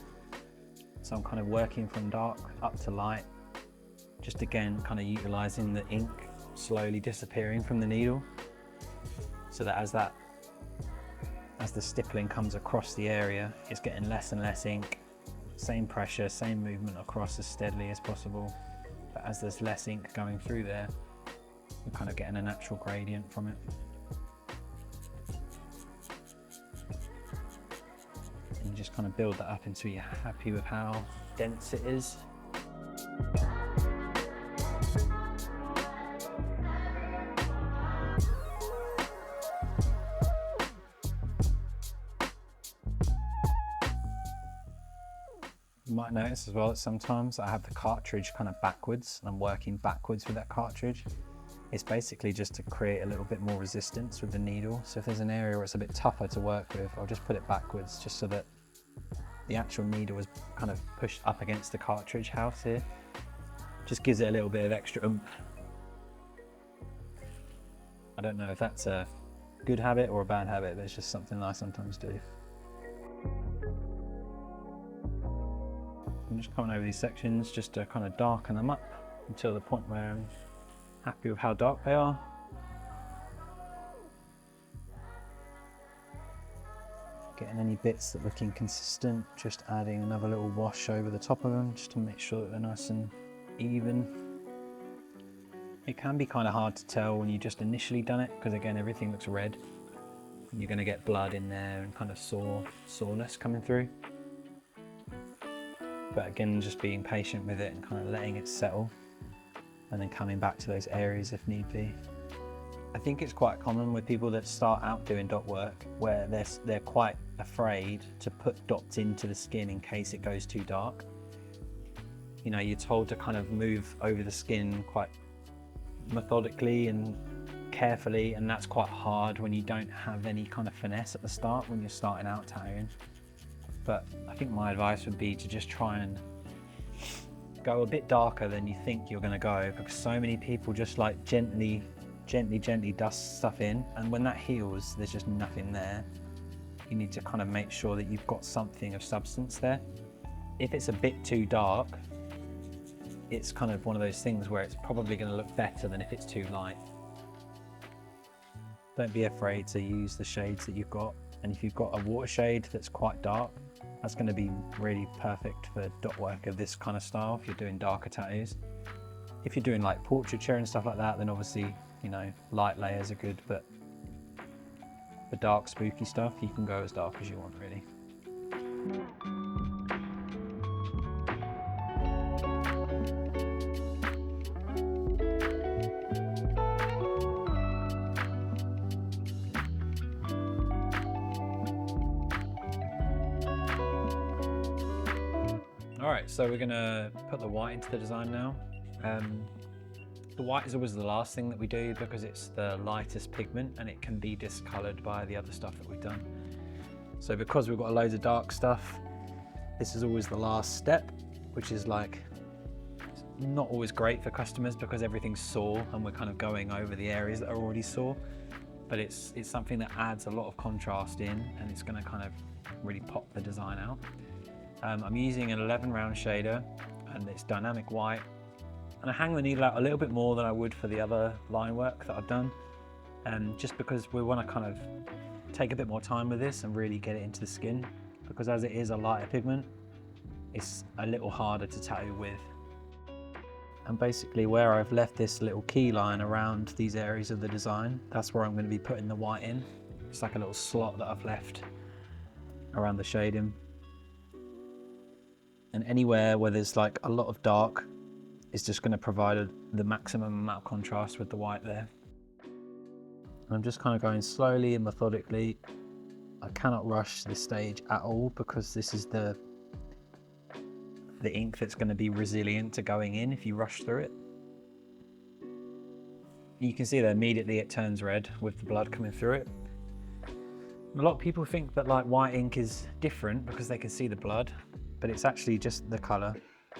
So I'm kind of working from dark up to light, just again kind of utilizing the ink slowly disappearing from the needle, so that as the stippling comes across the area, it's getting less and less ink, same pressure, same movement across as steadily as possible. But as there's less ink going through there, you're kind of getting a natural gradient from it. And you just kind of build that up until you're happy with how dense it is. You might notice as well that sometimes I have the cartridge kind of backwards and I'm working backwards with that cartridge. It's basically just to create a little bit more resistance with the needle. So if there's an area where it's a bit tougher to work with, I'll just put it backwards just so that the actual needle is kind of pushed up against the cartridge house here. Just gives it a little bit of extra oomph. I don't know if that's a good habit or a bad habit, but it's just something that I sometimes do. I'm just coming over these sections just to kind of darken them up until the point where I'm happy with how dark they are. Getting any bits that look inconsistent, just adding another little wash over the top of them just to make sure that they're nice and even. It can be kind of hard to tell when you just initially done it, because again everything looks red. You're going to get blood in there and kind of soreness coming through. But again, just being patient with it and kind of letting it settle, and then coming back to those areas if need be. I think it's quite common with people that start out doing dot work where they're quite afraid to put dots into the skin in case it goes too dark. You know, you're told to kind of move over the skin quite methodically and carefully, and that's quite hard when you don't have any kind of finesse at the start when you're starting out tattooing. but I think my advice would be to just try and go a bit darker than you think you're going to go, because so many people just like gently dust stuff in, and when that heals there's just nothing there. You need to kind of make sure that you've got something of substance there. If it's a bit too dark, it's kind of one of those things where it's probably going to look better than if it's too light. Don't be afraid to use the shades that you've got, and if you've got a water shade that's quite dark, that's going to be really perfect for dot work of this kind of style if you're doing darker tattoos. If you're doing like portraiture and stuff like that, then obviously, you know, light layers are good, but for dark spooky stuff you can go as dark as you want, really. Alright, so we're going to put the white into the design now. The white is always the last thing that we do because it's the lightest pigment and it can be discoloured by the other stuff that we've done. So because we've got loads of dark stuff, this is always the last step, which is like not always great for customers because everything's sore and we're kind of going over the areas that are already sore, but it's something that adds a lot of contrast in, and it's going to kind of really pop the design out. I'm using an 11 round shader and it's dynamic white, and I hang the needle out a little bit more than I would for the other line work that I've done, just because we want to kind of take a bit more time with this and really get it into the skin, because as it is a lighter pigment, it's a little harder to tattoo with. And basically where I've left this little key line around these areas of the design, that's where I'm going to be putting the white in. It's like a little slot that I've left around the shading. And anywhere where there's like a lot of dark, it's just going to provide the maximum amount of contrast with the white there. And I'm just kind of going slowly and methodically. I cannot rush this stage at all because this is the ink that's going to be resilient to going in if you rush through it. You can see that immediately it turns red with the blood coming through it. A lot of people think that like white ink is different because they can see the blood, but it's actually just the colour.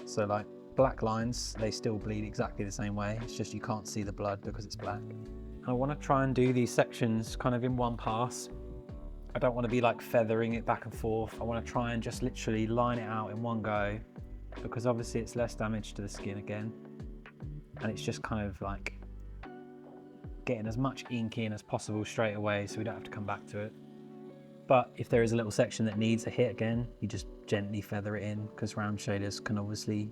So like black lines, they still bleed exactly the same way, it's just you can't see the blood because it's black. I want to try and do these sections kind of in one pass. I don't want to be like feathering it back and forth. I want to try and just literally line it out in one go, because obviously it's less damage to the skin again, and it's just kind of like getting as much ink in as possible straight away so we don't have to come back to it. But if there is a little section that needs a hit again, you just gently feather it in, because round shaders can obviously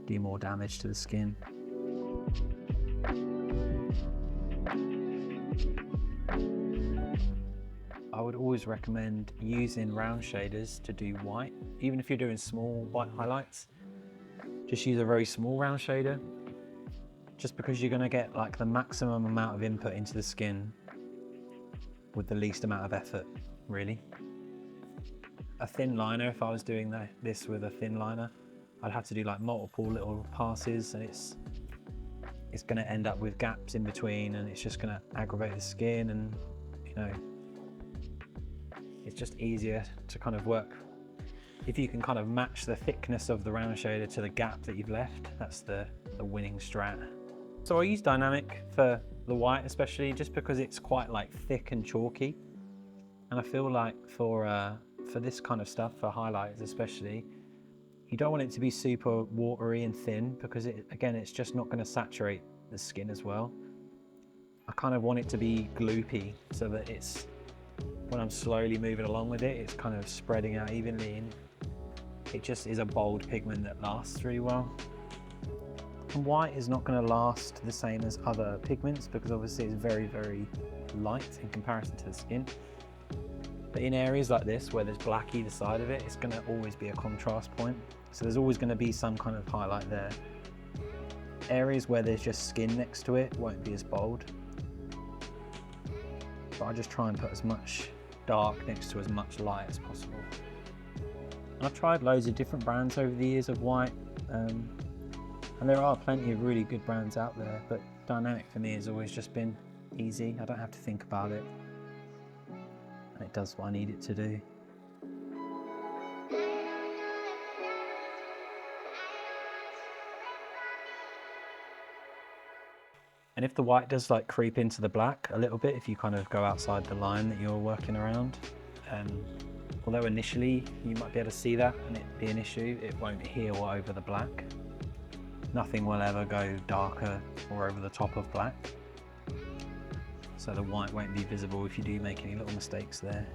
do more damage to the skin. I would always recommend using round shaders to do white. Even if you're doing small white highlights, just use a very small round shader, just because you're going to get like the maximum amount of input into the skin with the least amount of effort, really. A thin liner, if I was doing this with a thin liner, I'd have to do like multiple little passes, and it's going to end up with gaps in between, and it's just going to aggravate the skin, and you know, it's just easier to kind of work. If you can kind of match the thickness of the round shader to the gap that you've left, that's the winning strat. So I use dynamic for the white especially, just because it's quite like thick and chalky, and I feel like for this kind of stuff, for highlights especially, you don't want it to be super watery and thin, because it's just not going to saturate the skin as well. I kind of want it to be gloopy, so that it's, when I'm slowly moving along with it, it's kind of spreading out evenly, and it just is a bold pigment that lasts really well. And white is not going to last the same as other pigments, because obviously it's very, very light in comparison to the skin. But in areas like this, where there's black either side of it, it's going to always be a contrast point. So there's always going to be some kind of highlight there. Areas where there's just skin next to it won't be as bold. But I just try and put as much dark next to as much light as possible. And I've tried loads of different brands over the years of white, and there are plenty of really good brands out there, but dynamic for me has always just been easy. I don't have to think about it, and it does what I need it to do. And if the white does like creep into the black a little bit, if you kind of go outside the line that you're working around, although initially you might be able to see that and it be an issue, it won't heal over the black. Nothing will ever go darker or over the top of black. So the white won't be visible if you do make any little mistakes there.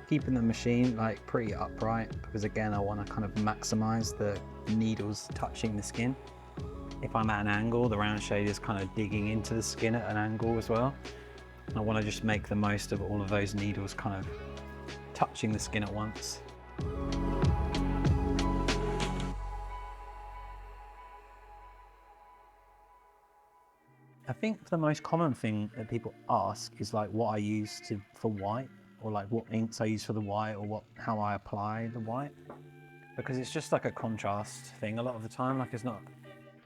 Keeping the machine like pretty upright, because again I want to kind of maximize the needles touching the skin. If I'm at an angle, the round shade is kind of digging into the skin at an angle as well. I want to just make the most of all of those needles kind of touching the skin at once. I think the most common thing that people ask is like what I use for white, or like what inks I use for the white, or how I apply the white, because it's just like a contrast thing a lot of the time. Like it's not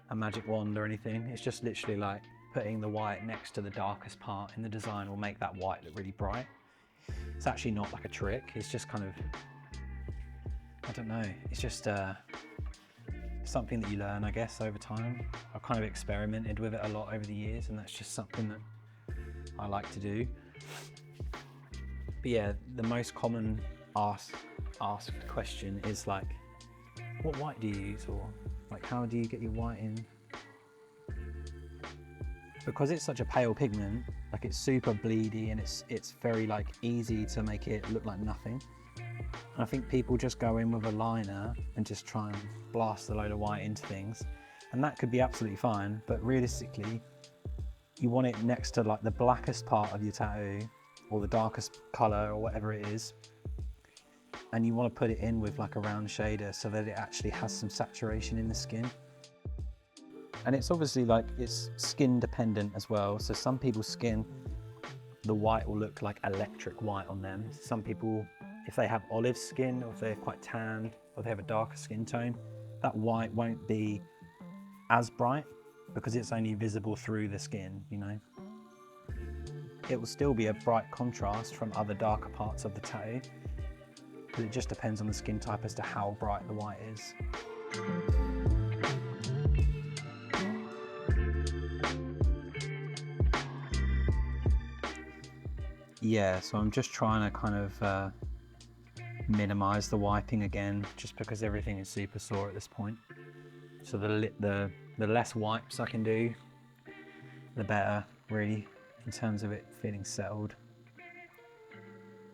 a magic wand or anything. It's just literally like putting the white next to the darkest part in the design will make that white look really bright. It's actually not like a trick. It's just kind of, I don't know. It's just something that you learn, I guess, over time. I've kind of experimented with it a lot over the years, and that's just something that I like to do. But yeah, the most common asked question is like, what white do you use, or like how do you get your white in? Because it's such a pale pigment, like it's super bleedy, and it's very like easy to make it look like nothing. And I think people just go in with a liner and just try and blast a load of white into things, and that could be absolutely fine, but realistically you want it next to like the blackest part of your tattoo, or the darkest color, or whatever it is, and you want to put it in with like a round shader so that it actually has some saturation in the skin. And it's obviously like, it's skin dependent as well. So some people's skin, the white will look like electric white on them. Some people, if they have olive skin, or if they're quite tan, or they have a darker skin tone, that white won't be as bright because it's only visible through the skin, you know. It will still be a bright contrast from other darker parts of the tattoo, but it just depends on the skin type as to how bright the white is. Yeah, so I'm just trying to kind of minimize the wiping again, just because everything is super sore at this point. So the less wipes I can do, the better, really, in terms of it feeling settled.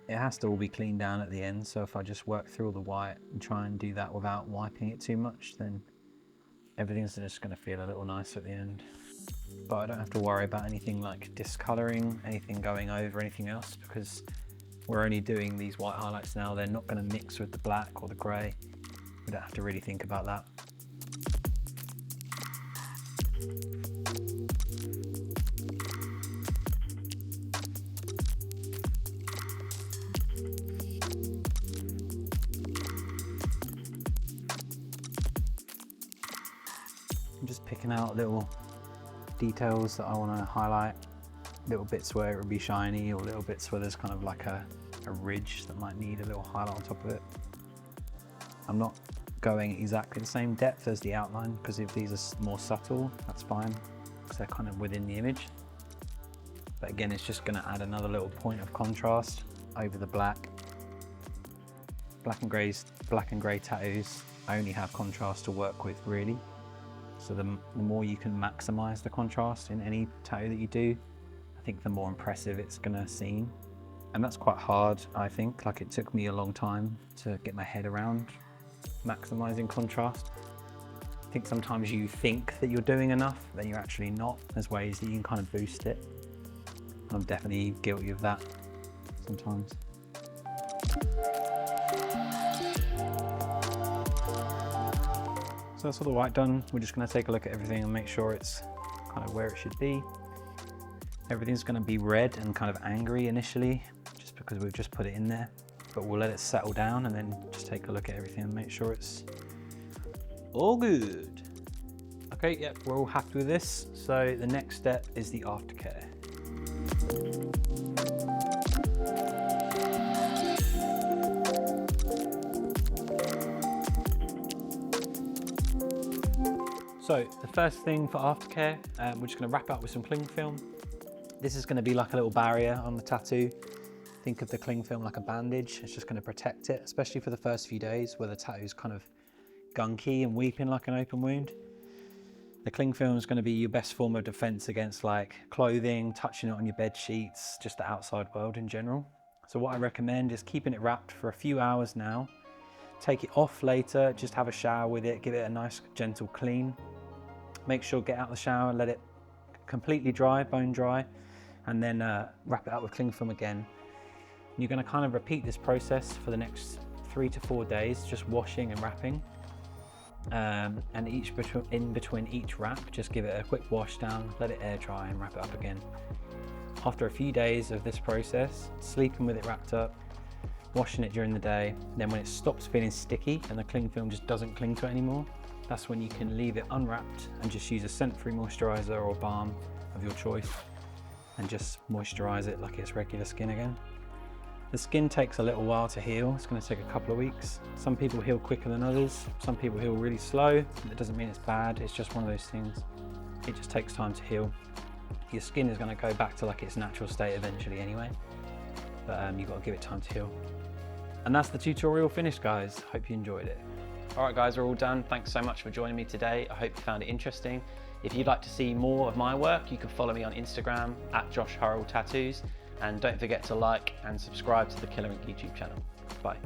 It has to all be cleaned down at the end, so if I just work through all the white and try and do that without wiping it too much, then everything's just going to feel a little nicer at the end. But I don't have to worry about anything like discoloring, anything going over, anything else, because we're only doing these white highlights now. They're not going to mix with the black or the grey. We don't have to really think about that. I'm just picking out little details that I want to highlight, little bits where it would be shiny, or little bits where there's kind of like a ridge that might need a little highlight on top of it. I'm not going exactly the same depth as the outline, because if these are more subtle, that's fine, because they're kind of within the image. But again, it's just going to add another little point of contrast over the black. Black and grey tattoos only have contrast to work with, really. So the more you can maximize the contrast in any tattoo that you do, I think the more impressive it's gonna seem. And that's quite hard, I think. Like, it took me a long time to get my head around maximizing contrast. I think sometimes you think that you're doing enough, then you're actually not. There's ways that you can kind of boost it. And I'm definitely guilty of that sometimes. So that's all the white done. We're just going to take a look at everything and make sure it's kind of where it should be. Everything's going to be red and kind of angry initially, just because we've just put it in there. But we'll let it settle down and then just take a look at everything and make sure it's all good. Okay, yep, we're all happy with this. So the next step is the aftercare. So the first thing for aftercare, we're just going to wrap it up with some cling film. This is going to be like a little barrier on the tattoo. Think of the cling film like a bandage. It's just going to protect it, especially for the first few days where the tattoo's kind of gunky and weeping like an open wound. The cling film is going to be your best form of defense against like clothing, touching it on your bed sheets, just the outside world in general. So what I recommend is keeping it wrapped for a few hours now. Take it off later, just have a shower with it, give it a nice gentle clean. Make sure get out the shower, let it completely dry, bone dry, and then wrap it up with cling film again. You're going to kind of repeat this process for the next 3 to 4 days, just washing and wrapping. And in between each wrap, just give it a quick wash down, let it air dry and wrap it up again. After a few days of this process, sleeping with it wrapped up, washing it during the day, then when it stops feeling sticky and the cling film just doesn't cling to it anymore, that's when you can leave it unwrapped and just use a scent-free moisturizer or balm of your choice and just moisturize it like it's regular skin again. The skin takes a little while to heal. It's going to take a couple of weeks. Some people heal quicker than others. Some people heal really slow. It doesn't mean it's bad. It's just one of those things. It just takes time to heal. Your skin is going to go back to like its natural state eventually anyway, but you've got to give it time to heal. And that's the tutorial finished, guys. Hope you enjoyed it. All right, guys, we're all done. Thanks so much for joining me today. I hope you found it interesting. If you'd like to see more of my work, you can follow me on Instagram at Josh Hurrell Tattoos. And don't forget to like and subscribe to the Killer Ink YouTube channel. Bye.